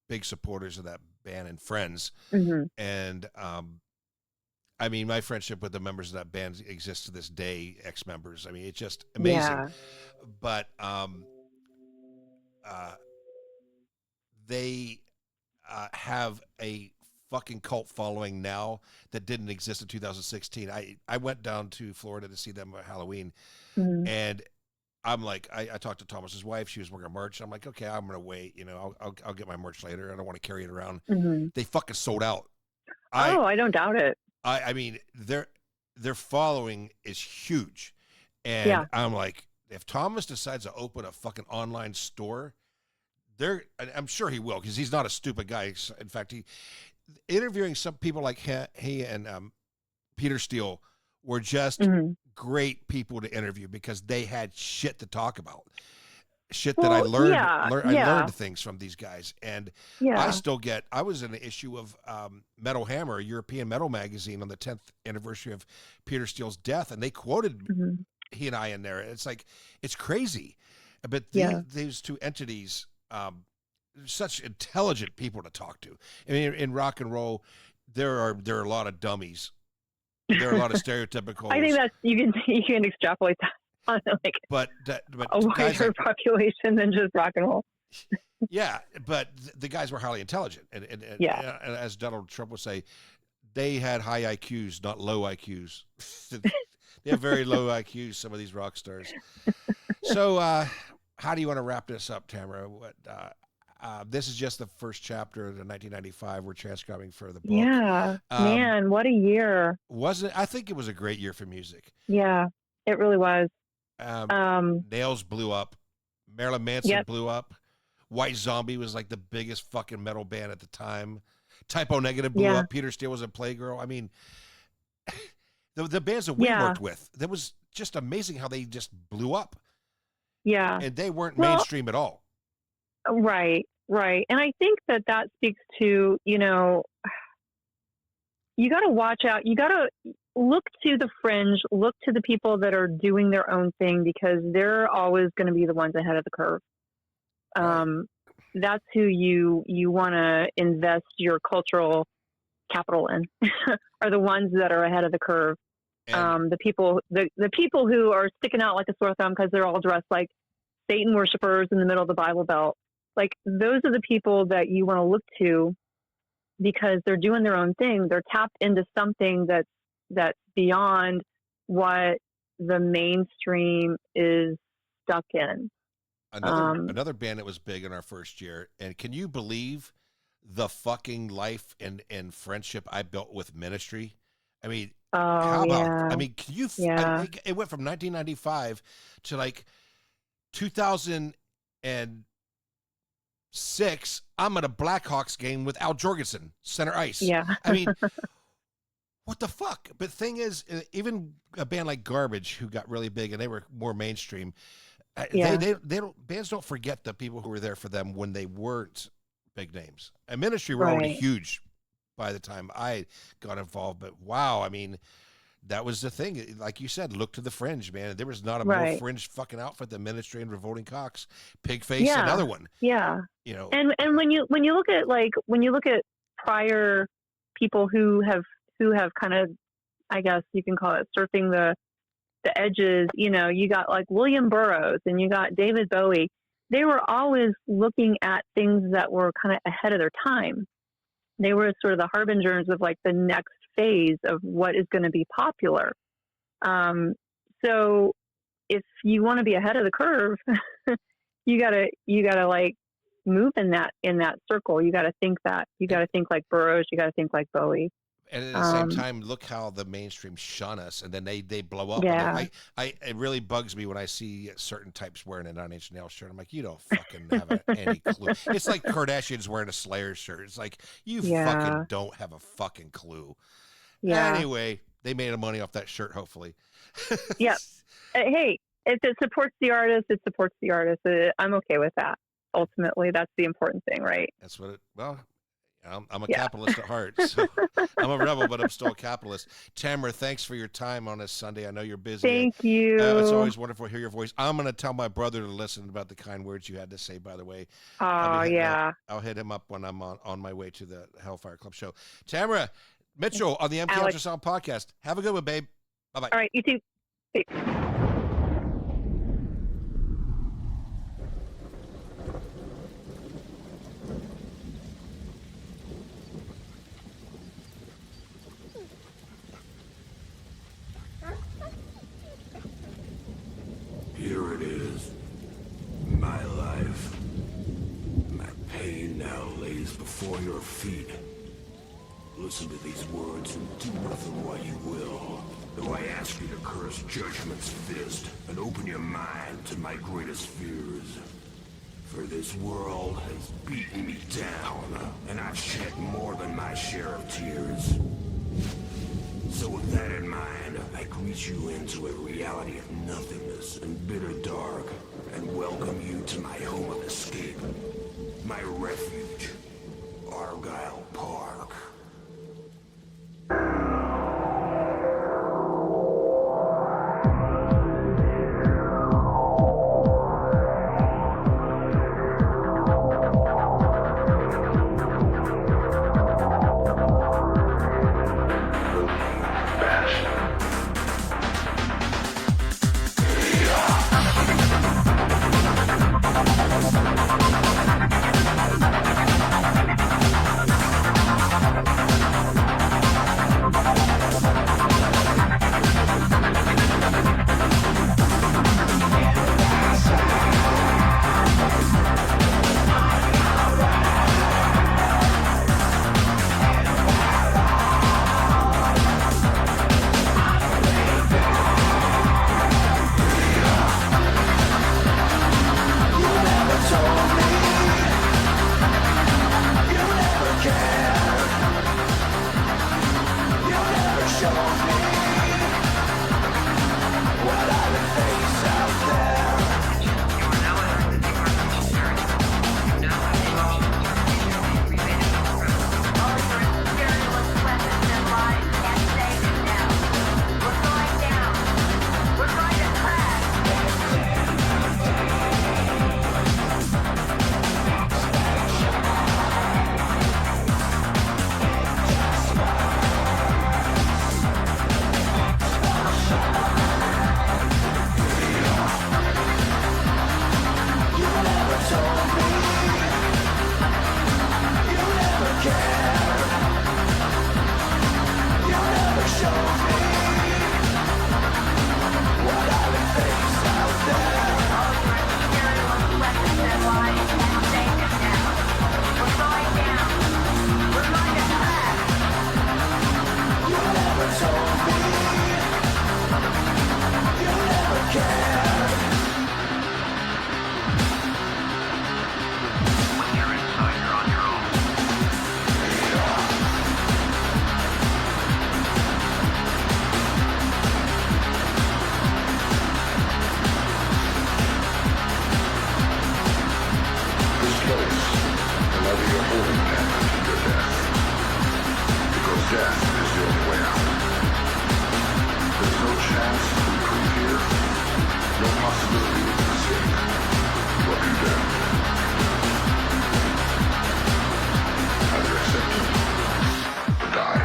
big supporters of that band and friends. Mm-hmm. And, I mean, my friendship with the members of that band exists to this day, ex-members. I mean, it's just amazing. Yeah. But they have a fucking cult following now that didn't exist in 2016. I went down to Florida to see them at Halloween, and I'm like, I talked to Thomas's wife. She was working merch. I'm like, okay, I'm gonna wait. I'll get my merch later. I don't want to carry it around. Mm-hmm. They fucking sold out. I don't doubt it. I mean, their following is huge, and I'm like, if Thomas decides to open a fucking online store, I'm sure he will because he's not a stupid guy. In fact, interviewing some people like he and Peter Steele were just great people to interview because they had shit to talk about. Shit that I learned. I learned things from these guys, and I still get. I was in an issue of Metal Hammer, a European metal magazine, on the 10th anniversary of Peter Steele's death, and they quoted he and I in there. It's like it's crazy, but these two entities, such intelligent people to talk to. I mean, in rock and roll, there are a lot of dummies. There are a lot of stereotypical. I think that's you can extrapolate that on but a wider population than just rock and roll. Yeah, but the guys were highly intelligent, and as Donald Trump would say, they had high IQs, not low IQs. They have very low IQs. Some of these rock stars. So, how do you want to wrap this up, Tamara? This is just the first chapter of the 1995. We're transcribing for the book. Yeah, man, what a year. Wasn't it? I think it was a great year for music. Yeah, it really was. Nails blew up. Marilyn Manson blew up. White Zombie was like the biggest fucking metal band at the time. Typo Negative blew up. Peter Steele was a Playgirl. I mean, the bands that we worked with, that was just amazing how they just blew up. Yeah. And they weren't mainstream at all. Right. And I think that speaks to, you know, you got to watch out. You got to look to the fringe, look to the people that are doing their own thing, because they're always going to be the ones ahead of the curve. That's who you want to invest your cultural capital in, are the ones that are ahead of the curve. The people who are sticking out like a sore thumb because they're all dressed like Satan worshipers in the middle of the Bible Belt. Like, those are the people that you want to look to, because they're doing their own thing. They're tapped into something that's beyond what the mainstream is stuck in. Another band that was big in our first year, and can you believe the fucking life and friendship I built with Ministry? I mean, how about? I mean, can you? It went from 1995 to like 2006. I'm at a Blackhawks game with Al Jorgensen, center ice. Yeah, I mean, what the fuck? But thing is, even a band like Garbage, who got really big and they were more mainstream. They don't, bands don't forget the people who were there for them when they weren't big names. And Ministry were already huge by the time I got involved. But wow, I mean, that was the thing. Like you said, look to the fringe, man. There was not a more fringe fucking outfit than Ministry and Revolting Cocks. Pigface, another one. Yeah. You know. And when you look at prior people who have kind of, I guess you can call it surfing the edges, you know, you got like William Burroughs and you got David Bowie. They were always looking at things that were kind of ahead of their time. They were sort of the harbingers of like the next phase of what is going to be popular. So if you want to be ahead of the curve, you gotta like move in that circle. You gotta think like Burroughs. You gotta think like Bowie. And at the same time, look how the mainstream shun us, and then they blow up. Yeah. It really bugs me when I see certain types wearing a 9 Inch Nails shirt. I'm like, you don't fucking have any clue. It's like Kardashians wearing a Slayer shirt. It's like, you fucking don't have a fucking clue. Yeah. Anyway, they made money off that shirt, hopefully. Yeah. Hey, if it supports the artist, it supports the artist. I'm okay with that. Ultimately, that's the important thing, right? That's what I'm a capitalist at heart. So I'm a rebel, but I'm still a capitalist. Tamara, thanks for your time on this Sunday. I know you're busy. Thank you. It's always wonderful to hear your voice. I'm going to tell my brother to listen about the kind words you had to say, by the way. Oh, yeah. I'll hit him up when I'm on my way to the Hellfire Club show. Tamara Mitchell on the MK Ultrasound podcast. Have a good one, babe. Bye-bye. All right, you too. Bye. Here it is, my life. My pain now lays before your feet. Listen to these words and do with them what you will. Though I ask you to curse judgment's fist and open your mind to my greatest fears. For this world has beaten me down, and I've shed more than my share of tears. So with that in mind, I greet you into a reality of nothingness and bitter dark, and welcome you to my home of escape, my refuge, Argyle Park. Death is your where. There's no chance to improve here. No possibility of escape. Or condemned. Either accepted or die.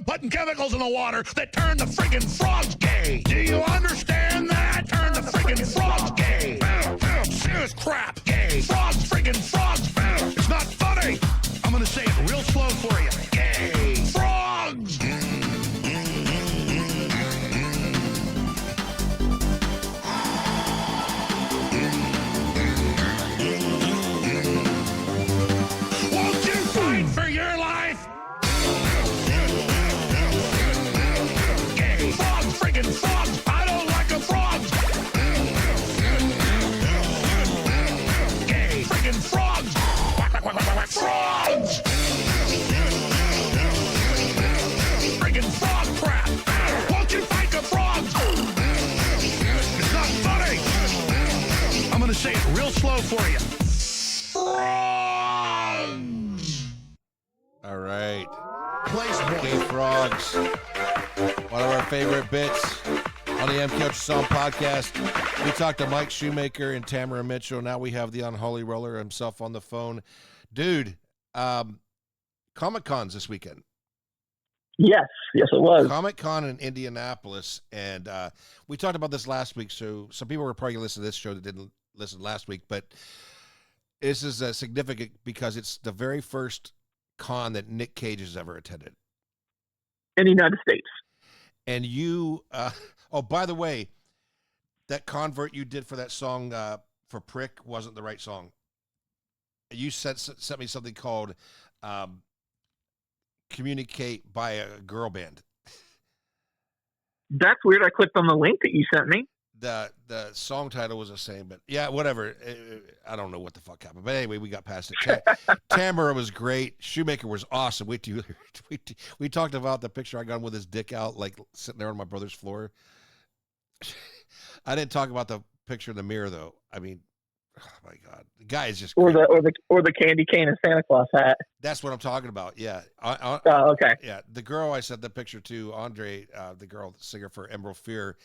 Putting chemicals in the water that turn the friggin' frogs gay. Do you understand that? Turn the friggin' frogs gay. Serious crap. Gay. Frogs, friggin' frogs. It's not funny. I'm gonna say it real slow for you. Gay. Frogs. Won't you fight for your life? Friggin' frogs! I don't like a frog! Gay friggin' frogs! Frogs! Friggin' frog crap! Won't you fight the frogs? It's not funny! I'm gonna say it real slow for you. Frogs! All right. Gay frogs. One of our favorite bits on the MK Ultra Song podcast. We talked to Mike Shoemaker and Tamara Mitchell. Now we have the unholy roller himself on the phone. Dude, Comic-Con's this weekend. Yes, it was. Comic-Con in Indianapolis. And we talked about this last week, so some people were probably listening to this show that didn't listen last week. But this is significant because it's the very first con that Nick Cage has ever attended. In the United States. And you, oh, by the way, that convert you did for that song for Prick wasn't the right song. You sent me something called Communicate by a Girl Band. That's weird. I clicked on the link that you sent me. The song title was the same, but yeah, whatever. I don't know what the fuck happened. But anyway, we got past it. Tamara was great. Shoemaker was awesome. We talked about the picture I got him with his dick out, like sitting there on my brother's floor. I didn't talk about the picture in the mirror, though. I mean, oh my God, the guy is just great. or the candy cane and Santa Claus hat. That's what I'm talking about. Yeah. Okay. Yeah, the girl I sent the picture to, Andre, the girl, the singer for Emerald Fear.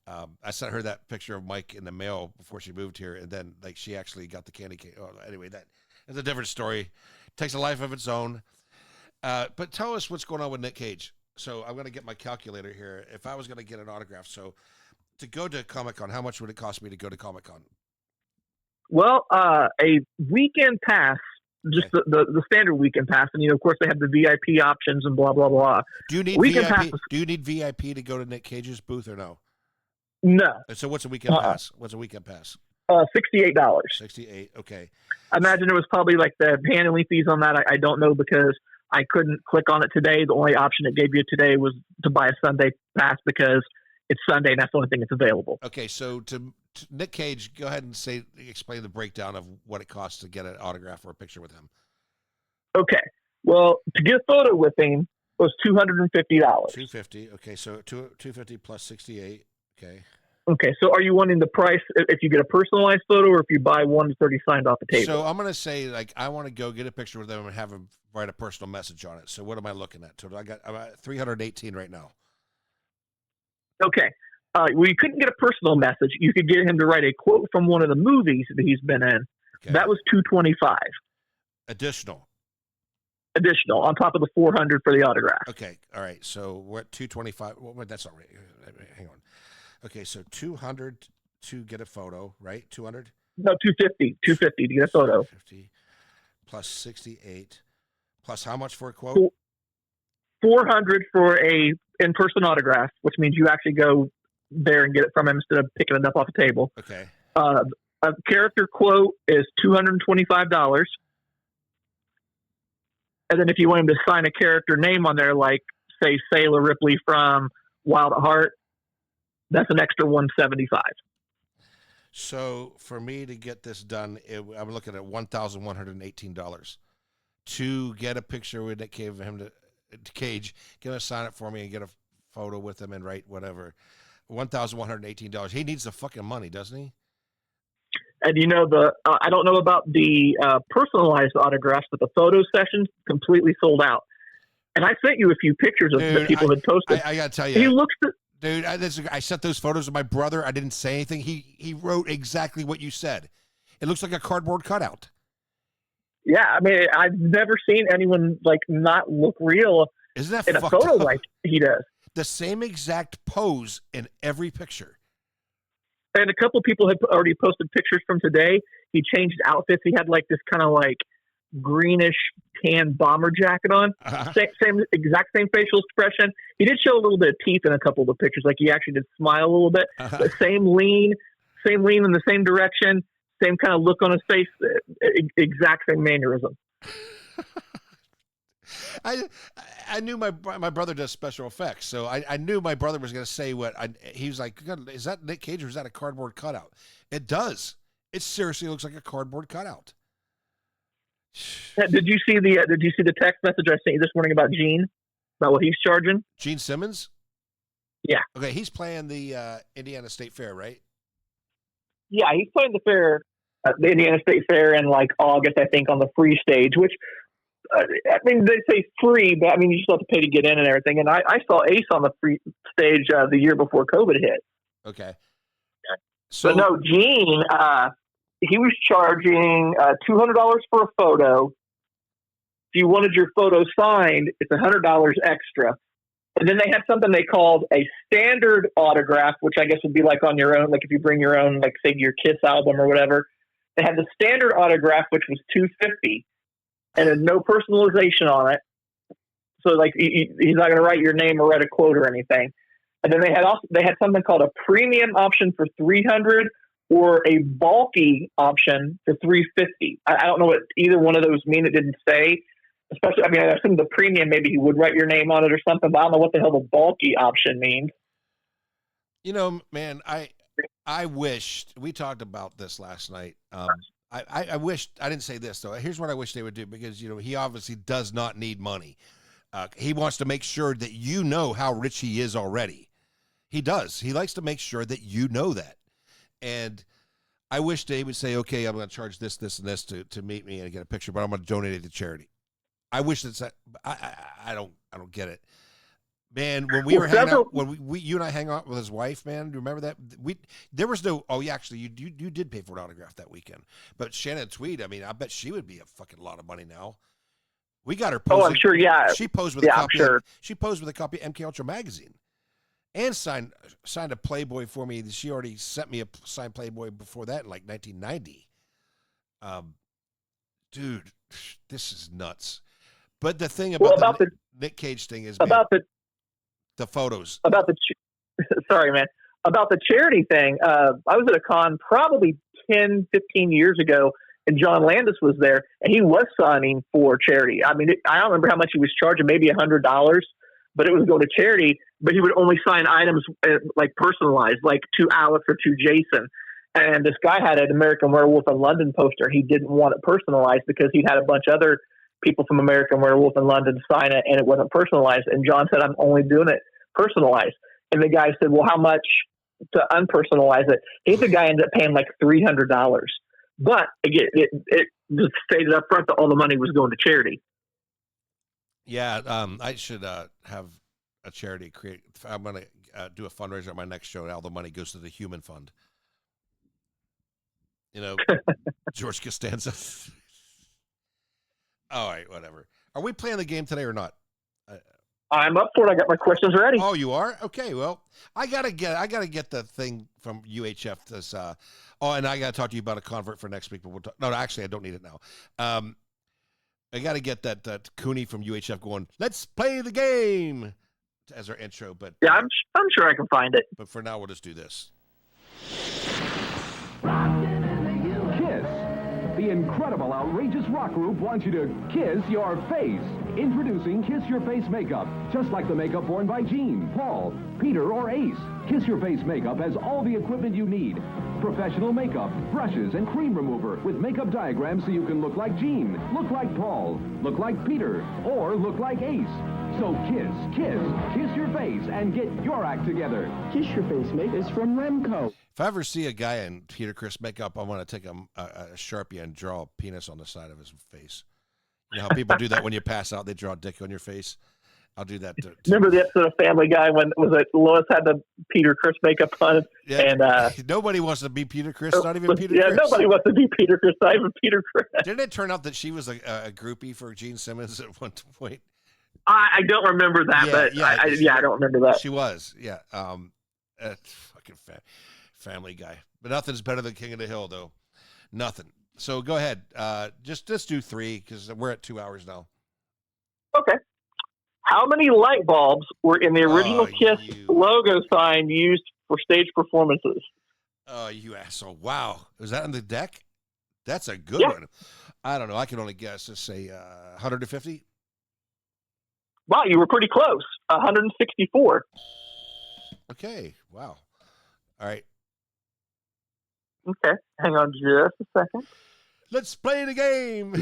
I sent her that picture of Mike in the mail before she moved here, and then like she actually got the candy cane. Oh, anyway, that is a different story. It takes a life of its own. But tell us what's going on with Nick Cage. So I'm going to get my calculator here. If I was going to get an autograph, so to go to Comic-Con, how much would it cost me to go to Comic-Con? Well, a weekend pass, just the standard weekend pass, and of course they have the VIP options and blah blah blah. Do you need VIP? Do you need VIP to go to Nick Cage's booth or no? No. So what's a weekend pass? What's a weekend pass? $68. $68. Okay. I imagine it was probably like the handling fees on that. I don't know because I couldn't click on it today. The only option it gave you today was to buy a Sunday pass because it's Sunday and that's the only thing that's available. Okay, so to Nick Cage, go ahead and explain the breakdown of what it costs to get an autograph or a picture with him. Okay, well, to get a photo with him was $250. $250. Okay, so $250 plus 68. Okay. Okay, so are you wanting the price if you get a personalized photo or if you buy one that's already signed off the table? So I'm going to say, like, I want to go get a picture with them and have them write a personal message on it. So what am I looking at? Total? I'm at 318 right now. Okay. Well, you couldn't get a personal message. You could get him to write a quote from one of the movies that he's been in. Okay. That was $225. Additional on top of the $400 for the autograph. Okay. All right. So we're at $225. Well, that's all right. Hang on. Okay. So $200 to get a photo, right? $200? No, $250. $250 to get a photo. $250 plus 68 plus how much for a quote? $400 for a in-person autograph, which means you actually go there and get it from him instead of picking it up off the table. Okay. A character quote is $225. And then if you want him to sign a character name on there, like, say, Sailor Ripley from Wild at Heart, that's an extra $175. So for me to get this done, I'm looking at $1,118 to get a picture with Nick Cage, him to Cage, get him to sign it for me and get a photo with him and write whatever. $1,118. He needs the fucking money, doesn't he? And you know, I don't know about the personalized autographs, but the photo sessions completely sold out. And I sent you a few pictures of that people had posted. I got to tell you, he looks. Dude, I sent those photos of my brother. I didn't say anything. He wrote exactly what you said. It looks like a cardboard cutout. Yeah, I mean, I've never seen anyone like not look real. Isn't that in a photo up? like he does? The same exact pose in every picture. And a couple people had already posted pictures from today. He changed outfits. He had like this kind of like greenish tan bomber jacket on. Exact same facial expression. He did show a little bit of teeth in a couple of the pictures. Like he actually did smile a little bit. But same lean in the same direction. Same kind of look on his face. Exact same mannerism. I knew my brother does special effects, so I knew my brother was going to say he was like, is that Nick Cage or is that a cardboard cutout? It does. It seriously looks like a cardboard cutout. Did you see the text message I sent you this morning about Gene? About what he's charging? Gene Simmons? Yeah. Okay, he's playing the Indiana State Fair, right? Yeah, he's playing the fair, the Indiana State Fair in like August, I think, on the free stage, which I mean, they say free, but I mean, you still have to pay to get in and everything. And I saw Ace on the free stage the year before COVID hit. Okay. So, but no, Gene, he was charging $200 for a photo. If you wanted your photo signed, it's $100 extra. And then they had something they called a standard autograph, which I guess would be like on your own, like if you bring your own, like say your Kiss album or whatever. They had the standard autograph, which was $250, and then no personalization on it. So like he's not going to write your name or write a quote or anything. And then they had something called a premium option for $300 or a bulky option for $350. I don't know what either one of those mean. It didn't say. Especially, I mean, I assume the premium, maybe he would write your name on it or something, but I don't know what the hell the bulky option means. You know, man, I wished, we talked about this last night. I wished, I didn't say this though. Here's what I wish they would do, because, you know, he obviously does not need money. He wants to make sure that you know how rich he is already. He does. He likes to make sure that you know that. And I wish they would say, okay, I'm going to charge this, and this to meet me and get a picture, but I'm going to donate it to charity. I wish that's I don't get it, man. When we were hanging out, when you and I hang out with his wife, man, do you remember that? There was no. Oh, yeah, actually, you did pay for an autograph that weekend. But Shannon Tweed, I mean, I bet she would be a fucking lot of money now. We got her. Posing, I'm sure. Yeah, she posed with a copy. She posed with a copy of MK Ultra magazine, and signed a Playboy for me. She already sent me a signed Playboy before that in like 1990. Dude, this is nuts. But the thing about the Nick Cage thing is about the photos. About the sorry, man. About the charity thing. I was at a con probably 10, 15 years ago, and John Landis was there, and he was signing for charity. I mean, I don't remember how much he was charging, maybe $100. but it was going to charity. But he would only sign items like personalized, like to Alex or to Jason. And this guy had an American Werewolf in London poster. He didn't want it personalized because he'd had a bunch of other people from American Werewolf in London sign it, and it wasn't personalized. And John said, "I'm only doing it personalized." And the guy said, "Well, how much to unpersonalize it?" The guy ended up paying like $300. But again, it just stated up front that all the money was going to charity. Yeah, I should have a charity create. I'm going to do a fundraiser at my next show, and all the money goes to the Human Fund. You know, George Costanza. All right, whatever. Are we playing the game today or not? I'm up for it. I got my questions ready. Oh, you are? Okay. Well, I gotta get the thing from UHF. This. And I gotta talk to you about a convert for next week. But no, actually, I don't need it now. I gotta get that Cooney from UHF going. Let's play the game as our intro. But yeah, I'm sure I can find it. But for now, we'll just do this. The incredible, outrageous rock group wants you to kiss your face. Introducing Kiss Your Face Makeup. Just like the makeup worn by Gene, Paul, Peter, or Ace. Kiss Your Face Makeup has all the equipment you need. Professional makeup, brushes, and cream remover with makeup diagrams so you can look like Gene, look like Paul, look like Peter, or look like Ace. So kiss your face and get your act together. Kiss Your Face Makeup is from Remco. If I ever see a guy in Peter Criss makeup, I want to take a Sharpie and draw a penis on the side of his face. You know how people do that when you pass out? They draw a dick on your face. I'll do that. Remember the episode of Family Guy when Lois had the Peter Criss makeup on? Yeah, and nobody wants to be Peter Criss, not even Peter Criss. Yeah, nobody wants to be Peter Criss, not even Peter Criss. Didn't it turn out that she was a groupie for Gene Simmons at one point? I don't remember that, but I don't remember that. She was, yeah. Fucking Family Guy. But nothing's better than King of the Hill, though. Nothing. So go ahead. Just do 3 because we're at 2 hours now. Okay. How many light bulbs were in the original Kiss logo sign used for stage performances? Oh, you asshole. Wow. Was that on the deck? That's a good one. I don't know. I can only guess. Let's say 150. Wow, you were pretty close. 164. Okay. Wow. All right. Okay. Hang on just a second. Let's play the game.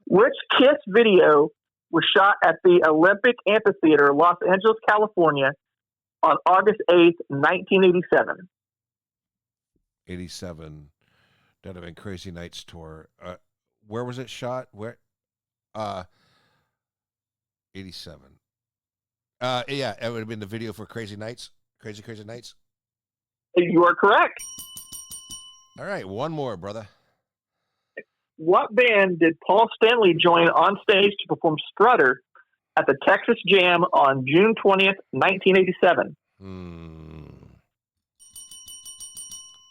Which Kiss video was shot at the Olympic Amphitheater, Los Angeles, California, on August 8th, 1987? 87. That would have been Crazy Nights tour. Where was it shot? Where? 87. Yeah, it would have been the video for Crazy Nights. Crazy Nights. You are correct. All right, one more, brother. What band did Paul Stanley join on stage to perform Strutter at the Texas Jam on June 20th, 1987?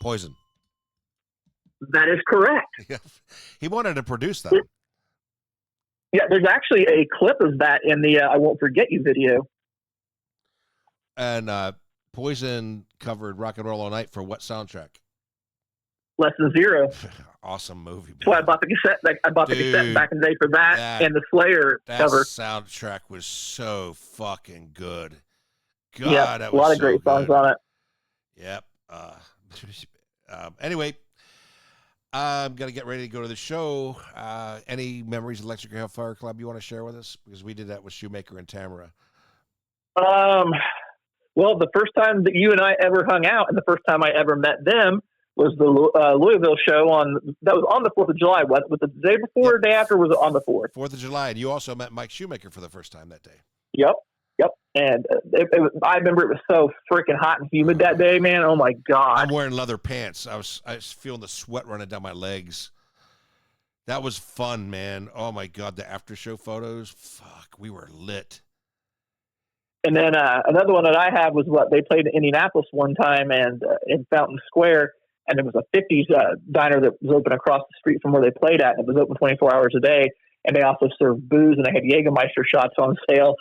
Poison. That is correct. He wanted to produce that. Yeah, there's actually a clip of that in the I Won't Forget You video. And Poison covered Rock and Roll All Night for what soundtrack? Less Than Zero. Awesome movie. That's why I bought the cassette. I bought the cassette back in the day for that and the Slayer cover. That soundtrack was so fucking good. God, yeah, that was a lot of so great songs good. on it. Yep. Anyway, I'm gonna get ready to go to the show. Any memories of Electric Hellfire Club you want to share with us? Because we did that with Shoemaker and Tamara. Well, the first time that you and I ever hung out, and the first time I ever met them, was the Louisville show that was on the 4th of July. Was it the day before or day after? Was it on the 4th? 4th of July, and you also met Mike Shoemaker for the first time that day. Yep. And I remember it was so freaking hot and humid that day, man. Oh my God! I'm wearing leather pants. I was feeling the sweat running down my legs. That was fun, man. Oh my God, the after show photos. Fuck, we were lit. And then another one that I had was they played in Indianapolis one time and in Fountain Square. And it was a 50s diner that was open across the street from where they played at. And it was open 24 hours a day. And they also served booze, and they had Jägermeister shots on sale.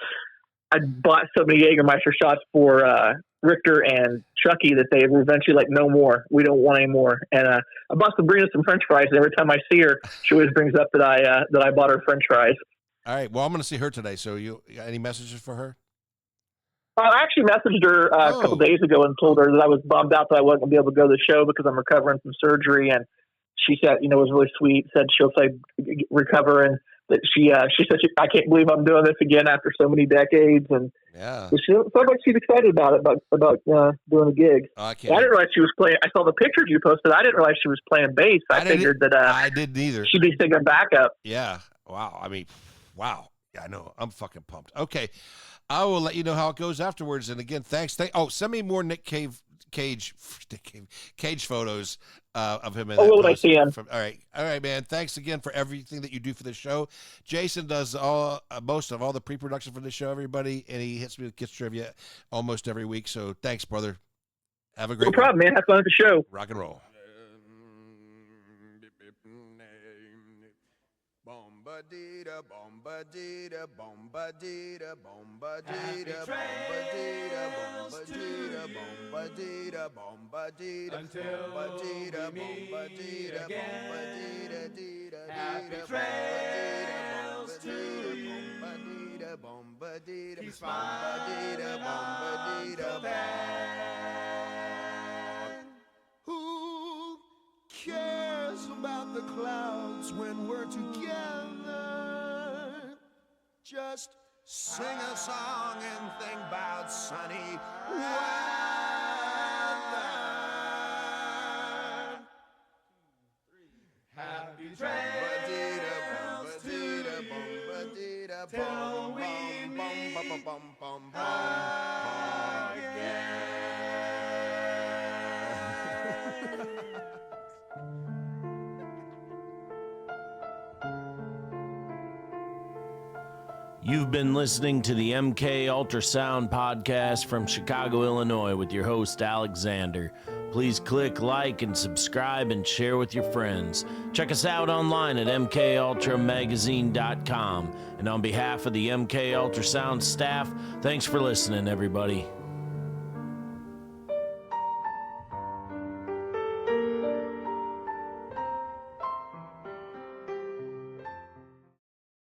I bought so many Jägermeister shots for Richter and Chucky that they were eventually like, no more. We don't want any more. And I bought Sabrina some French fries. And every time I see her, she always brings up that I bought her French fries. All right. Well, I'm going to see her today. So you got any messages for her? I actually messaged her a couple days ago and told her that I was bummed out that I wasn't going to be able to go to the show because I'm recovering from surgery. And she said, it was really sweet. Said she'll recover, and that she said I can't believe I'm doing this again after so many decades. And yeah, she sounds like she's excited about it, about doing a gig. I didn't realize she was playing. I saw the pictures you posted. I didn't realize she was playing bass. I figured that I didn't either. She'd be singing backup. Yeah. Wow. I mean, wow. Yeah, I know. I'm fucking pumped. Okay. I will let you know how it goes afterwards. And again, thanks. Send me more Nick Cage photos of him. What would I see him? All right, man. Thanks again for everything that you do for the show. Jason does most of all the pre-production for the show, everybody, and he hits me with Kiss Trivia almost every week. So thanks, brother. Have a great. No problem, man. Have fun at the show. Rock and roll. Bombadita, bombadita, bombadita, bombadita, bombadita, bombadita, bombadita, bombadita, until we meet again. Happy trails to you. Keep smiling until then. Who cares about the clouds when we're together? Just sing a song and think about sunny weather. Happy trails to you till we meet again. You've been listening to the MK Ultrasound podcast from Chicago, Illinois with your host, Alexander. Please click like and subscribe and share with your friends. Check us out online at mkultramagazine.com. And on behalf of the MK Ultrasound staff, thanks for listening, everybody.